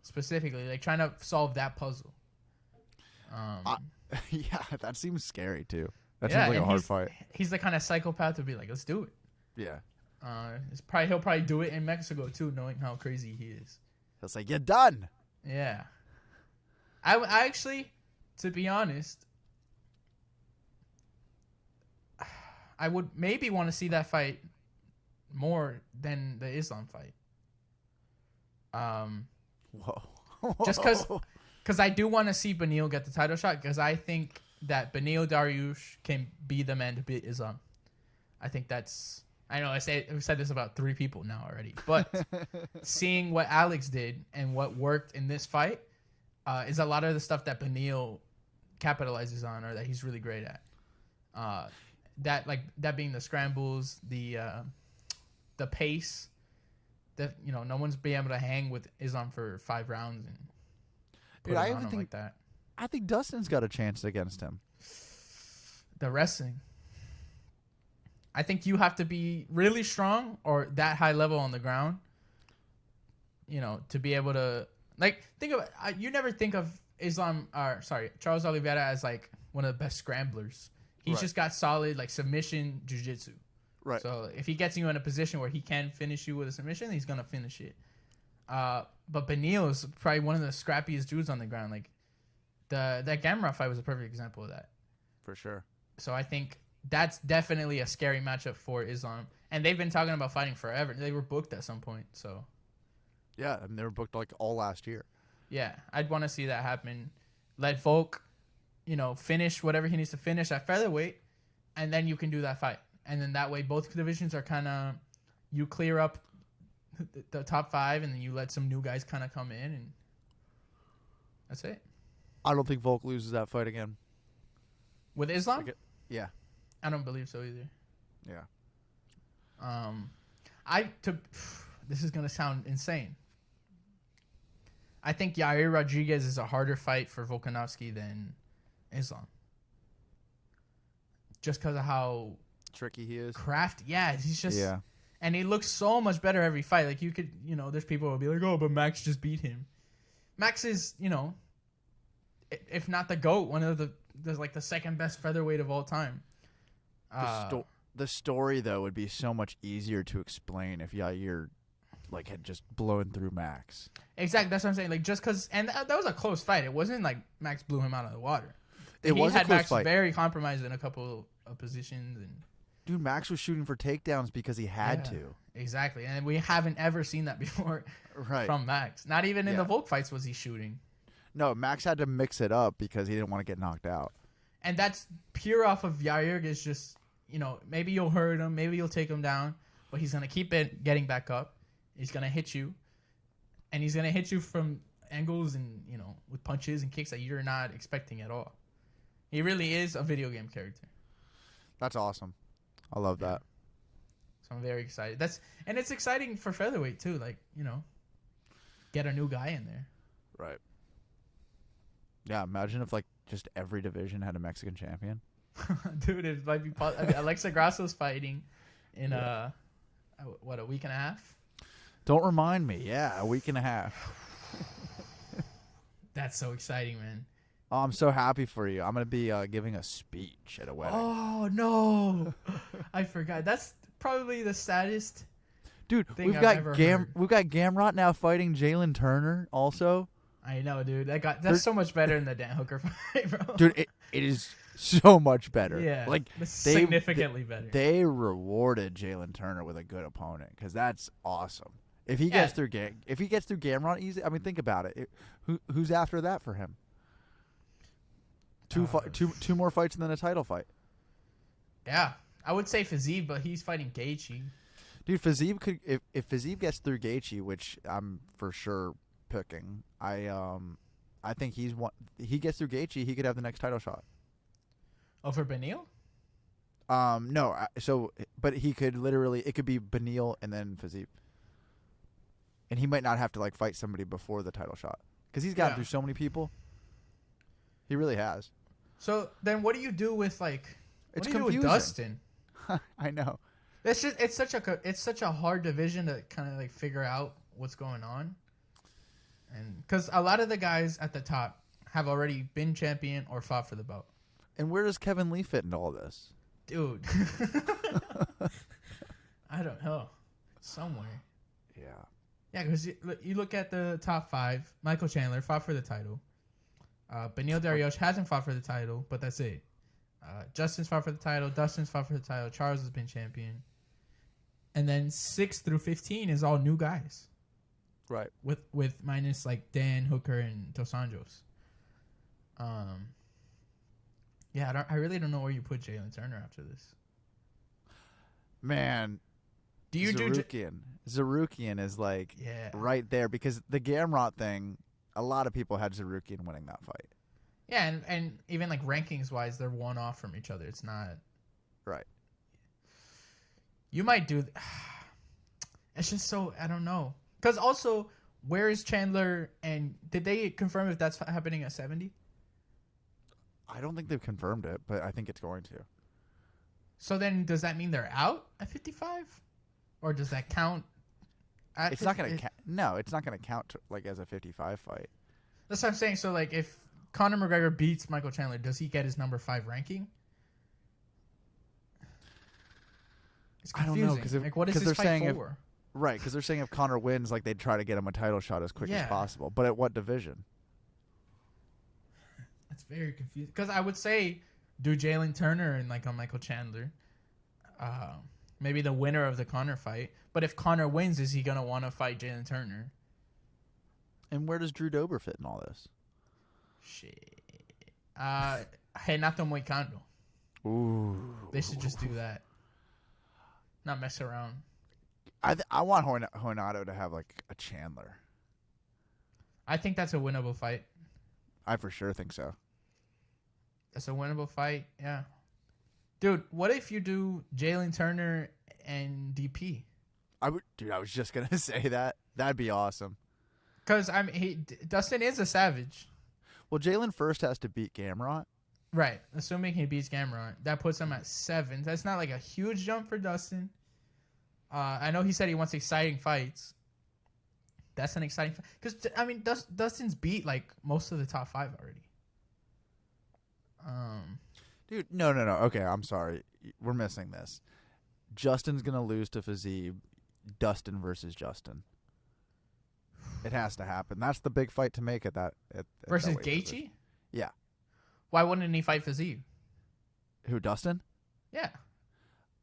specifically, like trying to solve that puzzle. Yeah, that seems scary too. That seems like a hard fight. He's the kind of psychopath to be like, let's do it. Yeah. He'll probably do it in Mexico too, knowing how crazy he is. He'll say, "You're done." Yeah. I actually, to be honest, I would maybe want to see that fight more than the Islam fight. Whoa. Just because I do want to see Beneil get the title shot, because I think that Beneil Dariush can be the man to beat Islam. I think that's... I know I've said this about 3 people now already, but seeing what Alex did and what worked in this fight is a lot of the stuff that Beneil capitalizes on, or that he's really great at. That being the scrambles, the pace, that no one's been able to hang with Islam for 5 rounds and put Dude, him on him like that. I think Dustin's got a chance against him. The wrestling. I think you have to be really strong or that high level on the ground, to be able to think of. You never think of Charles Oliveira as like one of the best scramblers. He's just got solid submission jiu-jitsu. Right. So if he gets you in a position where he can finish you with a submission, he's gonna finish it. But Beneil is probably one of the scrappiest dudes on the ground. Like that Gamrot fight was a perfect example of that. For sure. So I think that's definitely a scary matchup for Islam. And they've been talking about fighting forever. They were booked at some point. So yeah, and they were booked all last year. Yeah, I'd want to see that happen. Let Volk, finish whatever he needs to finish at featherweight, and then you can do that fight. And then that way both divisions are kind of, you clear up the top 5, and then you let some new guys kind of come in, and that's it. I don't think Volk loses that fight again. With Islam? Yeah. I don't believe so either. Yeah. This is going to sound insane. I think Yair Rodriguez is a harder fight for Volkanovski than Islam. Just because of how tricky he is. Crafty. Yeah, he's just... Yeah. And he looks so much better every fight. Like, you could... there's people who will be like, oh, but Max just beat him. Max is, if not the GOAT, one of the second best featherweight of all time. The story, though, would be so much easier to explain if Yair had just blown through Max. Exactly, that's what I'm saying. Just because, and that was a close fight. It wasn't like Max blew him out of the water. He had a close Max fight. Very compromised in a couple of positions, and dude, Max was shooting for takedowns because he had to. Exactly, and we haven't ever seen that before from Max. Not even in the Volk fights was he shooting. No, Max had to mix it up because he didn't want to get knocked out. And that's pure off of Yair. Is just maybe you'll hurt him, maybe you'll take him down, but he's gonna keep getting back up. He's going to hit you, and he's going to hit you from angles and, with punches and kicks that you're not expecting at all. He really is a video game character. That's awesome. I love that. So I'm very excited. And it's exciting for featherweight too. Get a new guy in there. Right. Yeah, imagine if just every division had a Mexican champion. Dude, it might be Alexa Grasso's fighting in a week and a half? Don't remind me. Yeah, a week and a half. That's so exciting, man. Oh, I'm so happy for you. I'm going to be giving a speech at a wedding. Oh, no. I forgot. That's probably the saddest dude, thing I've ever heard. We've got Gamrot now fighting Jalen Turner also. I know, dude. That's so much better than the Dan Hooker fight, bro. Dude, it is so much better. Yeah, significantly better. They rewarded Jalen Turner with a good opponent because that's awesome. If he gets through Gamrot easy, I mean, think about it. Who's after that for him? Two more fights and then a title fight. Yeah, I would say Fiziev, but he's fighting Gaethje. Dude, Fiziev could if Fiziev gets through Gaethje, which I'm for sure picking. I think he gets through Gaethje, he could have the next title shot. Over Beneil? No. But he could literally, it could be Beneil and then Fiziev, and he might not have to like fight somebody before the title shot because he's gotten through so many people. He really has. So then, what do you do with like? It's what do you confusing. do with Dustin? I know. It's such a hard division to kind of like figure out what's going on, and because a lot of the guys at the top have already been champion or fought for the belt. And where does Kevin Lee fit into all this? Dude, I don't know. Somewhere. Yeah. Yeah, because you look at the top 5. Michael Chandler fought for the title. Beneil Dariush hasn't fought for the title, but that's it. Justin's fought for the title. Dustin's fought for the title. Charles has been champion. And then 6 through 15 is all new guys. Right. With minus like Dan, Hooker, and Dos Anjos. Yeah, I really don't know where you put Jalen Turner after this. Man, do you Zarukian is like right there because the Gamrot thing, a lot of people had Zarukian winning that fight. Yeah, and even like rankings wise, they're one off from each other. It's not right. You might do. It's just so I don't know. Because also, where is Chandler? And did they confirm if that's happening at 70? I don't think they've confirmed it, but I think it's going to. So then, does that mean they're out at 55, or does that count? It's not going to. No, it's not going to count like as a 55 fight. That's what I'm saying. So like, if Conor McGregor beats Michael Chandler, does he get his number 5 ranking? It's confusing. I don't know because like, what is this fight for? Right, because they're saying if Conor wins, like they'd try to get him a title shot as quick as possible. But at what division? That's very confusing. Because I would say do Jalen Turner and like a Michael Chandler. Maybe the winner of the Conor fight. But if Conor wins, is he going to want to fight Jalen Turner? And where does Drew Dober fit in all this? Shit. Renato Moicano. Ooh. They should just do that. Not mess around. I want Renato to have like a Chandler. I think that's a winnable fight. I for sure think so. That's a winnable fight, yeah. Dude, what if you do Jalen Turner and DP? I was just gonna say that. That'd be awesome. Because Dustin is a savage. Well, Jalen first has to beat Gamrot. Right. Assuming he beats Gamrot. That puts him at 7. That's not like a huge jump for Dustin. I know he said he wants exciting fights. That's an exciting fight. Because, I mean, Dustin's beat, like, most of the top 5 already. Dude, no. Okay, I'm sorry. We're missing this. Justin's going to lose to Fiziev. Dustin versus Justin. It has to happen. That's the big fight to make at that. Versus Gaethje? Yeah. Why wouldn't he fight Fiziev? Who, Dustin? Yeah.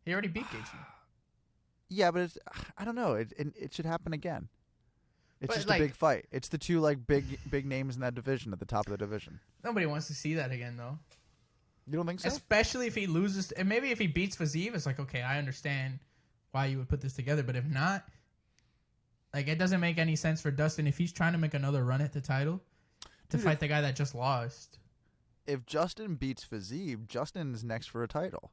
He already beat Gaethje. Yeah, but I don't know. It should happen again. It's just like, a big fight. It's the two like big names in that division at the top of the division. Nobody wants to see that again, though. You don't think so? Especially if he loses, and maybe if he beats Fiziev, it's like, okay, I understand why you would put this together. But if not, like, it doesn't make any sense for Dustin if he's trying to make another run at the title to fight the guy that just lost. If Justin beats Fiziev, Justin is next for a title.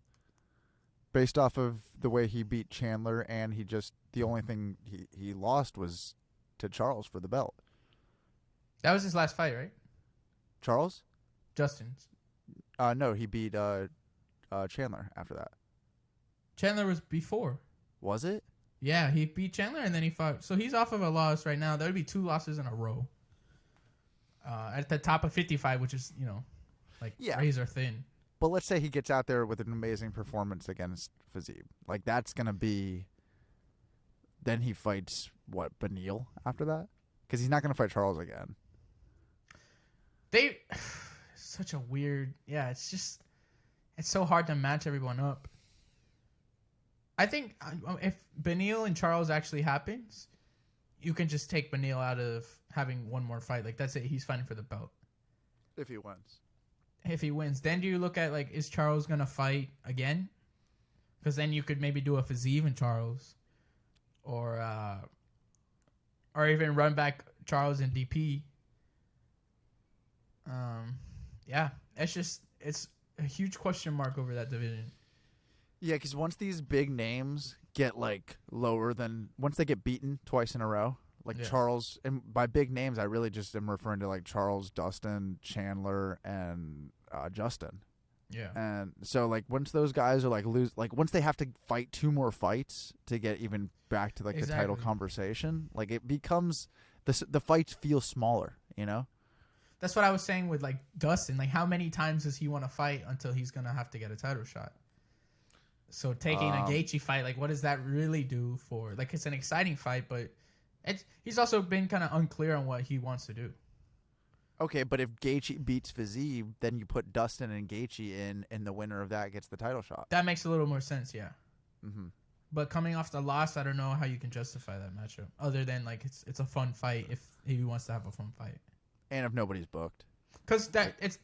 Based off of the way he beat Chandler, and the only thing he lost was to Charles for the belt. That was his last fight, right? Charles? Justin's. No, he beat Chandler after that. Chandler was before. Was it? Yeah, he beat Chandler and then he fought. So he's off of a loss right now. That would be 2 losses in a row. At the top of 55, which is, razor thin. But let's say he gets out there with an amazing performance against Fiziev. Like, that's going to be... Then he fights, Beneil after that? Because he's not going to fight Charles again. Such a weird... Yeah, it's just... It's so hard to match everyone up. I think if Beneil and Charles actually happens, you can just take Beneil out of having one more fight. Like, that's it. He's fighting for the belt. If he wins. if he wins, then do you look at like, is Charles gonna fight again? Because then you could maybe do a Fiziev and Charles, or even run back Charles and DP. Yeah, it's a huge question mark over that division. Yeah, because once these big names get like once they get beaten twice in a row, like Charles, and by big names I really just am referring to like Charles, Dustin, Chandler, and Justin. Yeah. And so like once those guys are like once they have to fight 2 more fights to get even back to like the title conversation, like it becomes the fights feel smaller, you know? That's what I was saying with like Dustin. Like, how many times does he want to fight until he's gonna have to get a title shot? So taking a Gaethje fight, like, what does that really do for? Like, it's an exciting fight, but he's also been kind of unclear on what he wants to do. Okay, but if Gaethje beats Fiziev, then you put Dustin and Gaethje in, and the winner of that gets the title shot. That makes a little more sense, yeah. Mm-hmm. But coming off the loss, I don't know how you can justify that matchup, other than like it's a fun fight if he wants to have a fun fight. And if nobody's booked. Because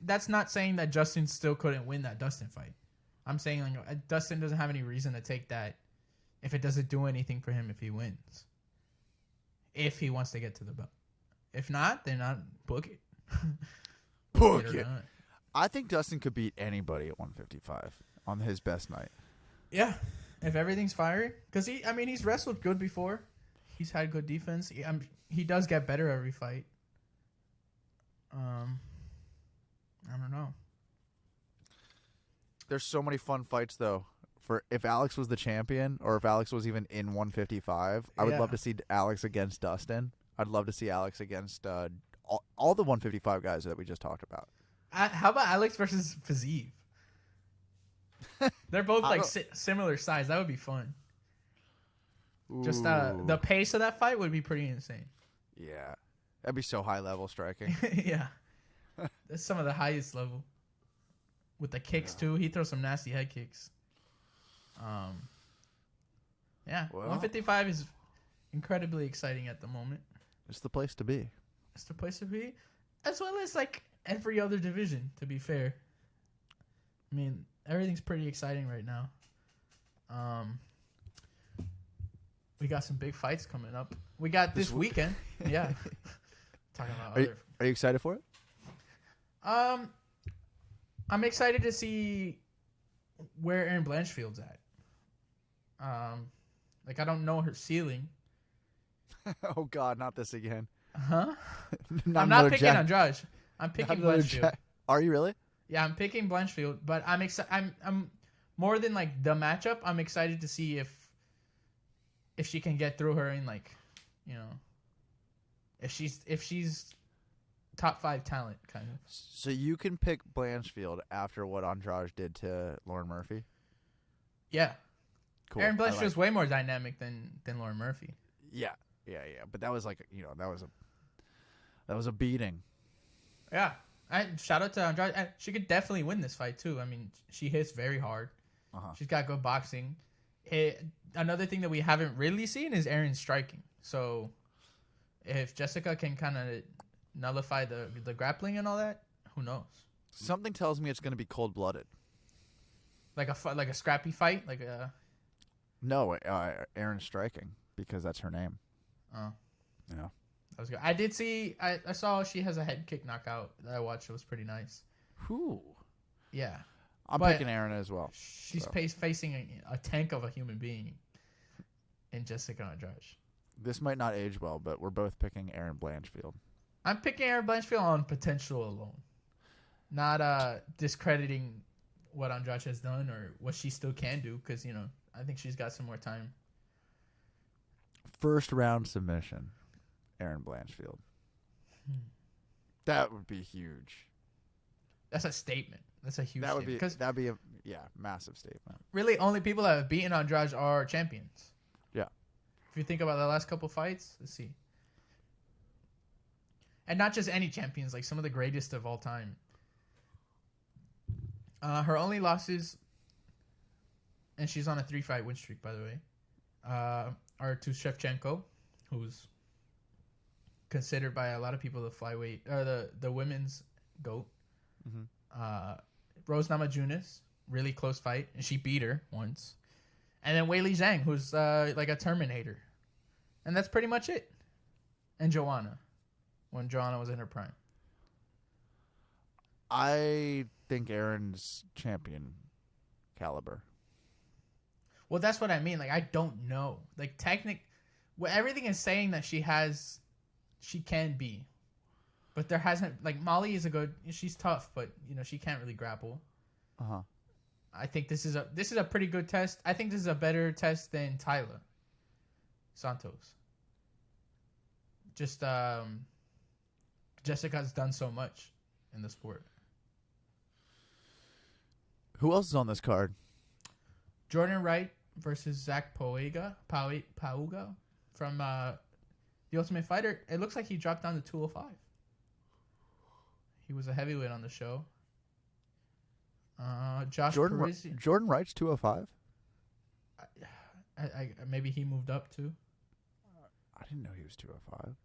that's not saying that Justin still couldn't win that Dustin fight. I'm saying like Dustin doesn't have any reason to take that if it doesn't do anything for him if he wins. If he wants to get to the belt. If not, then not book it. Book it. I think Dustin could beat anybody at 155 on his best night. Yeah. If everything's firing. Because he's wrestled good before. He's had good defense. He does get better every fight. I don't know. There's so many fun fights though. For if Alex was the champion, or if Alex was even in 155, I would love to see Alex against Dustin. I'd love to see Alex against all the 155 guys that we just talked about. How about Alex versus Fiziev? They're both like similar size. That would be fun. Ooh. Just the pace of that fight would be pretty insane. Yeah. That'd be so high level striking. Yeah. That's some of the highest level. With the kicks too. He throws some nasty head kicks. Yeah. Well, 155 is incredibly exciting at the moment. It's the place to be. It's the place to be. As well as like every other division, to be fair. I mean, everything's pretty exciting right now. We got some big fights coming up. We got this weekend. Yeah. Talking about are you excited for it? I'm excited to see where Erin Blanchfield's at. Like, I don't know her ceiling. Oh God, not this again. Huh? I'm not picking Andrade. I'm picking Blanchfield. Are you really? Yeah, I'm picking Blanchfield, but I'm excited. I'm more than like the matchup. I'm excited to see if she can get through her in, like, you know, if she's top 5 talent kind of. So you can pick Blanchfield after what Andrade did to Lauren Murphy? Yeah. Cool. Erin Blanchfield's way more dynamic than Lauren Murphy. Yeah. But that was like, that was a beating. Yeah. Shout out to Andrade. She could definitely win this fight too. I mean, she hits very hard. She's got good boxing. Another thing that we haven't really seen is Erin striking. So if Jessica can kind of nullify the grappling and all that, who knows? Something tells me it's going to be cold-blooded. Like a scrappy fight, like a. No, Erin striking because that's her name. Oh, yeah. That was good. I did see. I saw she has a head kick knockout that I watched. It was pretty nice. Whew. Yeah. I'm picking Erin as well. She's facing a tank of a human being in Jessica Andrade. This might not age well, but we're both picking Erin Blanchfield. I'm picking Erin Blanchfield on potential alone. Not discrediting what Andrade has done or what she still can do, because, you know, I think she's got some more time. First round submission, Erin Blanchfield. That would be huge. That's a statement. That's a huge statement. That'd be a massive statement. Really, only people that have beaten Andrade are champions. Yeah. If you think about the last couple fights, let's see. And not just any champions, like some of the greatest of all time. Her only losses, and she's on a 3-fight win streak, by the way, are to Shevchenko, who's considered by a lot of people the flyweight or the women's GOAT. Rose Namajunas, really close fight, and she beat her once. And then Weili Zhang, who's like a Terminator. And that's pretty much it. And Joanna, when Joanna was in her prime. I think Erin's champion caliber. Well, that's what I mean. Like, I don't know. Like, everything is saying that she can be. But there hasn't, like, Molly is she's tough, but, she can't really grapple. Uh-huh. I think this is a pretty good test. I think this is a better test than Tyler Santos. Just, Jessica's done so much in the sport. Who else is on this card? Jordan Wright versus Zach Pauga from The Ultimate Fighter. It looks like he dropped down to 205. He was a heavyweight on the show. Josh Parisi. Jordan Wright's 205? Maybe he moved up too. I didn't know he was 205.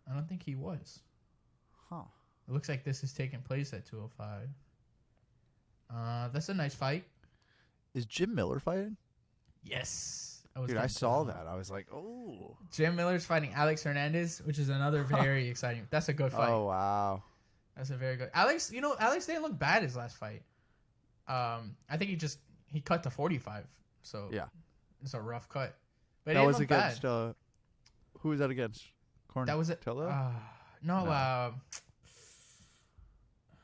I don't think he was. Huh. It looks like this is taking place at 205. That's a nice fight. Is Jim Miller fighting? Yes. Dude, I saw that. I was like, oh. Jim Miller's fighting Alex Hernandez, which is another very exciting. That's a good fight. Oh, wow. That's a very good. Alex didn't look bad his last fight. I think he cut to 45. So yeah, it's a rough cut. But that it was look against bad. Who was that against? That was it. No.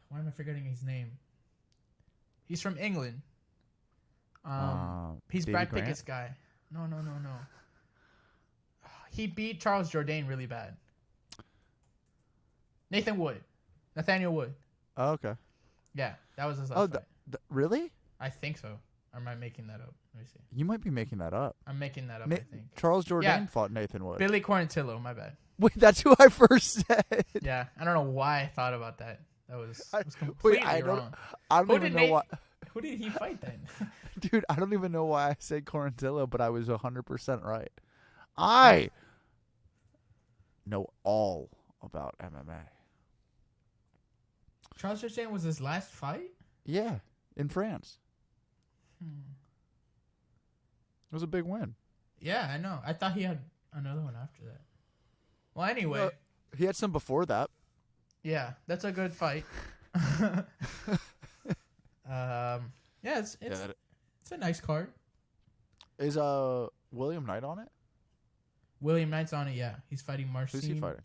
Why am I forgetting his name? He's from England. He's Davey Brad Grant? Pickett's guy. No. He beat Charles Jourdain really bad. Nathaniel Wood. Oh, okay. Yeah, that was his last fight. Really? I think so. Or am I making that up? Let me see. You might be making that up. I'm making that up, I think. Charles Jourdain fought Nathan Wood. Billy Quarantillo, my bad. Wait, that's who I first said. Yeah, I don't know why I thought about that. That was completely wrong. I don't even know why. Who did he fight then? Dude, I don't even know why I said Quarantillo, but I was 100% right. I know all about MMA. Charles Jourdain was his last fight? Yeah, in France. It was a big win. Yeah, I know. I thought he had another one after that. Well, anyway. He had some before that. Yeah, that's a good fight. Yeah, it's a nice card. Is William Knight on it? William Knight's on it, yeah. He's fighting Marcin. Who's he fighting?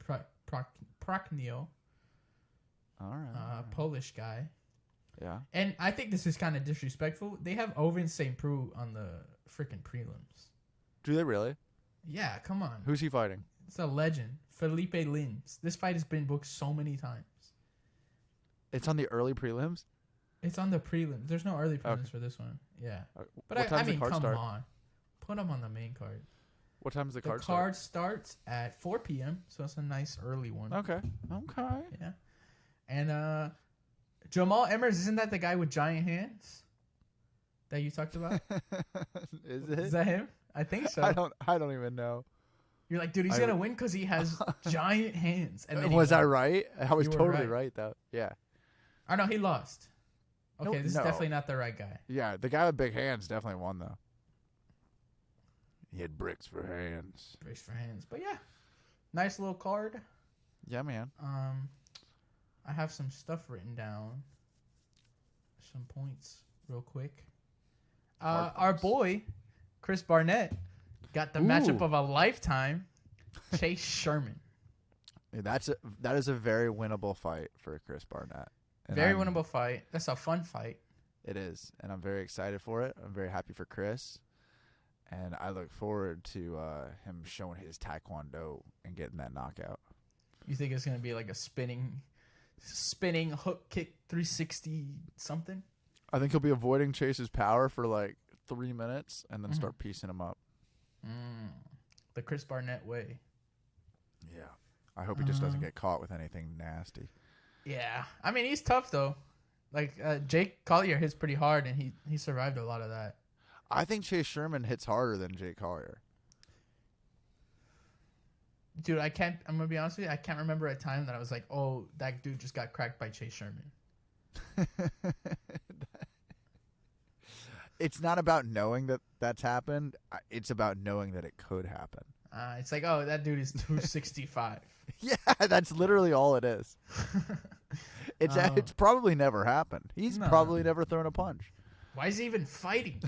Proknio. All right. Polish guy. Yeah. And I think this is kind of disrespectful. They have Oven St. Preux on the freaking prelims. Do they really? Yeah, come on. Who's he fighting? It's a legend. Felipe Lins. This fight has been booked so many times. It's on the early prelims? It's on the prelims. There's no early prelims for this one. Yeah. But I mean, come on. Put them on the main card. What time does the card start? The card starts at 4 p.m., so it's a nice early one. Okay. Yeah. And Jamal Emmers, isn't that the guy with giant hands that you talked about? Is it? Is that him? I think so. I don't even know. You're like, dude, he's going to win because he has giant hands. And then was I right? I was totally right, though. Yeah. Oh, no, he lost. Okay, No, this is definitely not the right guy. Yeah, the guy with big hands definitely won, though. He had bricks for hands. Bricks for hands. But yeah, nice little card. Yeah, man. I have some stuff written down. Some points real quick. Our boy, Chris Barnett, got the matchup of a lifetime, Chase Sherman. That is a very winnable fight for Chris Barnett. And very winnable fight. That's a fun fight. It is, and I'm very excited for it. I'm very happy for Chris, and I look forward to him showing his taekwondo and getting that knockout. You think it's gonna be like a spinning hook kick 360 something? I think he'll be avoiding Chase's power for like 3 minutes and then start piecing him up. The Chris Barnett way. Yeah. I hope he just doesn't get caught with anything nasty. Yeah. I mean, he's tough, though. Like, Jake Collier hits pretty hard, and he survived a lot of that. I think Chase Sherman hits harder than Jake Collier. Dude, I'm going to be honest with you, I can't remember a time that I was like, oh, that dude just got cracked by Chase Sherman. It's not about knowing that that's happened. It's about knowing that it could happen. It's like, oh, that dude is 265. Yeah, that's literally all it is. It's probably never happened. He's probably never thrown a punch. Why is he even fighting?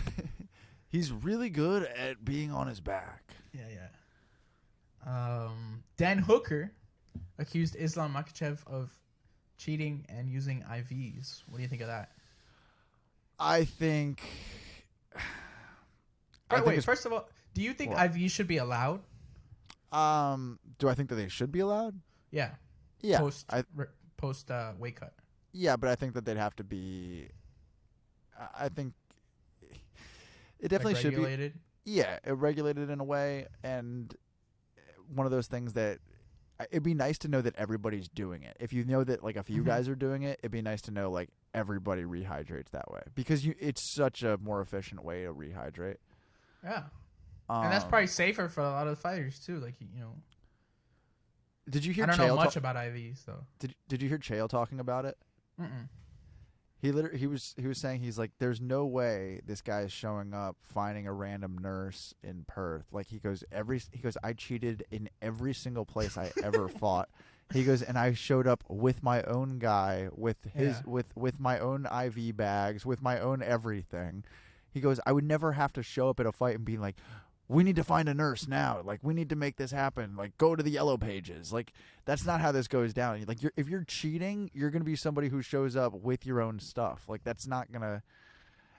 He's really good at being on his back. Yeah. Dan Hooker accused Islam Makhachev of cheating and using IVs. What do you think of that? I think. First of all, do you think IVs should be allowed? Do I think that they should be allowed? Yeah. Yeah. Post weight cut. Yeah, but I think that they'd have to be. I think it definitely should be. Yeah, regulated in a way, and one of those things that it'd be nice to know that everybody's doing it. If you know that like a few guys are doing it, it'd be nice to know like everybody rehydrates that way because it's such a more efficient way to rehydrate. Yeah. And that's probably safer for a lot of the fighters too. Like did you hear? I don't know much about IVs though. Did you hear Chael talking about it? He was saying he's like, there's no way this guy is showing up finding a random nurse in Perth. Like he goes I cheated in every single place I ever fought. He goes, and I showed up with my own guy, with his with my own IV bags, with my own everything. He goes, I would never have to show up at a fight and be like, we need to find a nurse now. Like, we need to make this happen. Like, go to the yellow pages. Like, that's not how this goes down. Like, if you're cheating, you're going to be somebody who shows up with your own stuff. Like, that's not going to...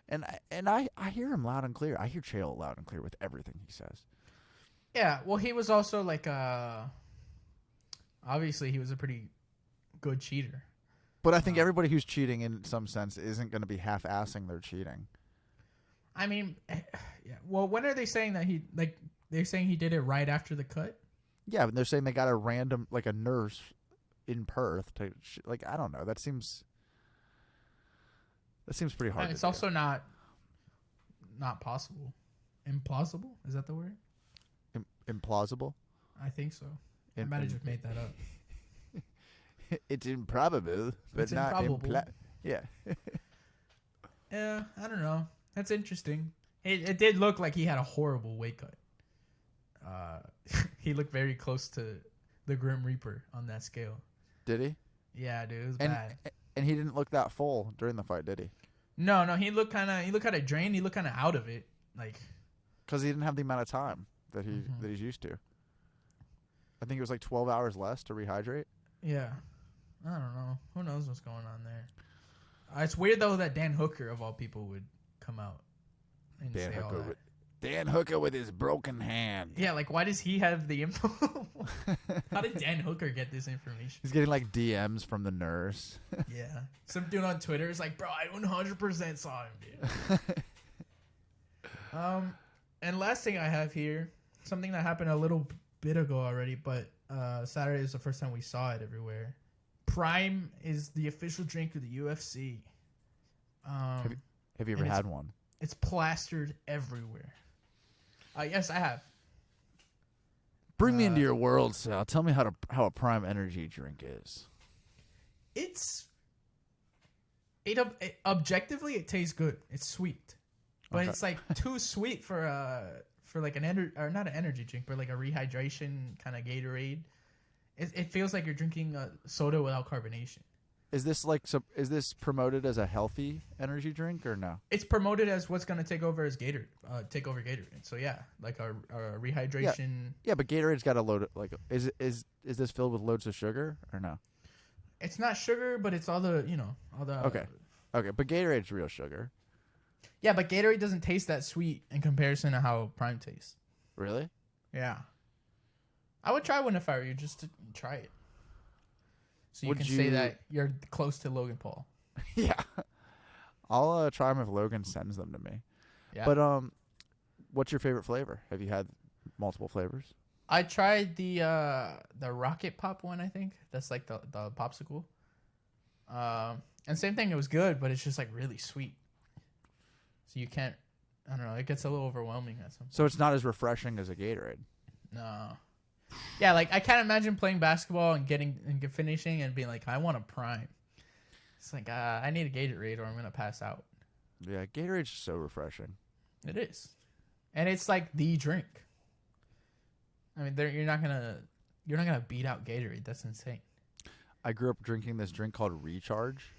And I hear him loud and clear. I hear Chael loud and clear with everything he says. Yeah, well, he was also, like, obviously, he was a pretty good cheater. But I think everybody who's cheating, in some sense, isn't going to be half-assing their cheating. I mean, yeah. Well, when are they saying that they're saying he did it right after the cut? Yeah, but they're saying they got a random, like a nurse in Perth to, like, I don't know. That seems pretty hard. It's also not possible. Implausible? Is that the word? Implausible? I think so. I might have just made that up. It's improbable, but it's not improbable. Yeah. Yeah, I don't know. That's interesting. It did look like he had a horrible weight cut. He looked very close to the Grim Reaper on that scale. Did he? Yeah, dude, it was bad. And he didn't look that full during the fight, did he? No, he looked kind of drained. He looked kind of out of it, like because he didn't have the amount of time that he's used to. I think it was like 12 hours less to rehydrate. Yeah, I don't know. Who knows what's going on there? It's weird though that Dan Hooker of all people would come out and say all that. Dan Hooker with his broken hand. Yeah, like why does he have the info? How did Dan Hooker get this information? He's getting like DMs from the nurse. Yeah, some dude on Twitter is like, bro, I 100% saw him, dude. And last thing I have here, something that happened a little bit ago already, but Saturday is the first time we saw it everywhere. Prime is the official drink of the UFC. Have you ever had one? It's plastered everywhere. Yes, I have. Bring me into your world, Sal. Tell me how a Prime energy drink is. Objectively it tastes good. It's sweet, but it's like too sweet for like not an energy drink, but like a rehydration kind of Gatorade. It feels like you're drinking a soda without carbonation. Is this promoted as a healthy energy drink or no? It's promoted as what's going to take over Gatorade. So yeah, like a rehydration. Yeah, but Gatorade's got a load of, like, is this filled with loads of sugar or no? It's not sugar, but it's all the. Okay, but Gatorade's real sugar. Yeah, but Gatorade doesn't taste that sweet in comparison to how Prime tastes. Really? Yeah. I would try one if I were you, just to try it. So you can say that you're close to Logan Paul. Yeah. I'll try them if Logan sends them to me. Yeah. But what's your favorite flavor? Have you had multiple flavors? I tried the Rocket Pop one, I think. That's like the popsicle. And same thing, it was good, but it's just like really sweet. So you can't, I don't know, it gets a little overwhelming at some point. So it's not as refreshing as a Gatorade. No. Yeah, like I can't imagine playing basketball and finishing and being like, I want a Prime. It's like I need a Gatorade or I'm gonna pass out. Yeah, Gatorade's so refreshing. It is, and it's like the drink. I mean, you're not gonna beat out Gatorade. That's insane. I grew up drinking this drink called Recharge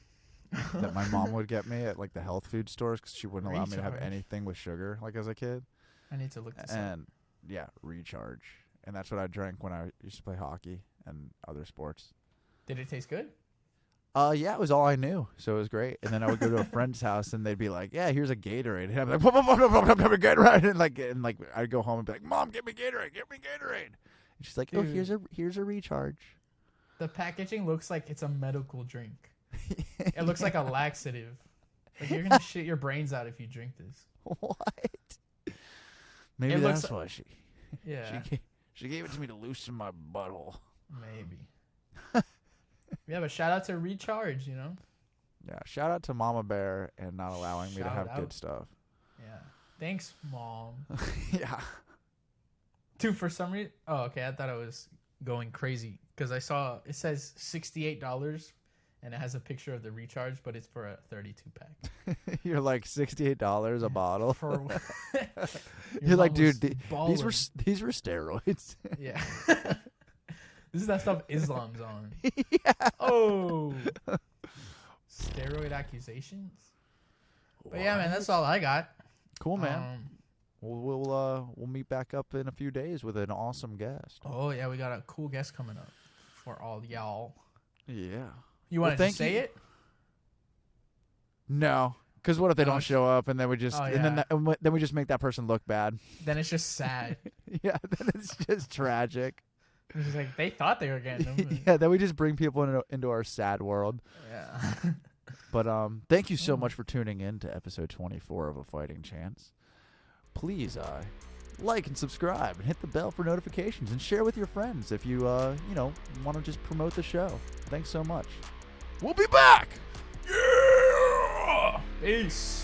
that my mom would get me at like the health food stores because she wouldn't allow me to have Recharge. anything with sugar like as a kid. I need to look this up. And yeah, Recharge. And that's what I drank when I used to play hockey and other sports. Did it taste good? Yeah, it was all I knew, so it was great. And then I would go to a friend's house, and they'd be like, "Yeah, here's a Gatorade." And I'd be like, Gatorade, and like I'd go home and be like, "Mom, give me Gatorade, give me Gatorade." And she's like, "Oh, Dude. here's a Recharge." The packaging looks like it's a medical drink. It looks like a laxative. Like you're gonna shit your brains out if you drink this. What? Maybe It that's looks- why she Yeah, she gave it to me to loosen my butthole. maybe. Yeah, but shout out to Recharge. Yeah, shout out to Mama Bear and not allowing me to Shout have out. good stuff. Yeah. Thanks, Mom. Yeah. Dude, for some reason. Oh, okay. I thought I was going crazy because I saw it says $68 and it has a picture of the Recharge, but it's for a 32 pack. You're like $68 a bottle. For You're like, dude, Your these mom were was these were steroids. yeah. This is that stuff Islam's on. Yeah. Oh, steroid accusations. But yeah, man, that's all I got. Cool, man. We'll meet back up in a few days with an awesome guest. Oh yeah, we got a cool guest coming up for all y'all. Yeah. You want to thank say you. it? No, because what if they No, don't show up and then we just Oh, then we just make that person look bad? Then it's just sad. Yeah, then it's just tragic. It's just like they thought they were getting them. But Yeah, then we just bring people into our sad world. yeah. But thank you so much for tuning in to episode 24 of A Fighting Chance. Please like and subscribe and hit the bell for notifications and share with your friends if you want to just promote the show. Thanks so much. We'll be back. Yeah. Peace.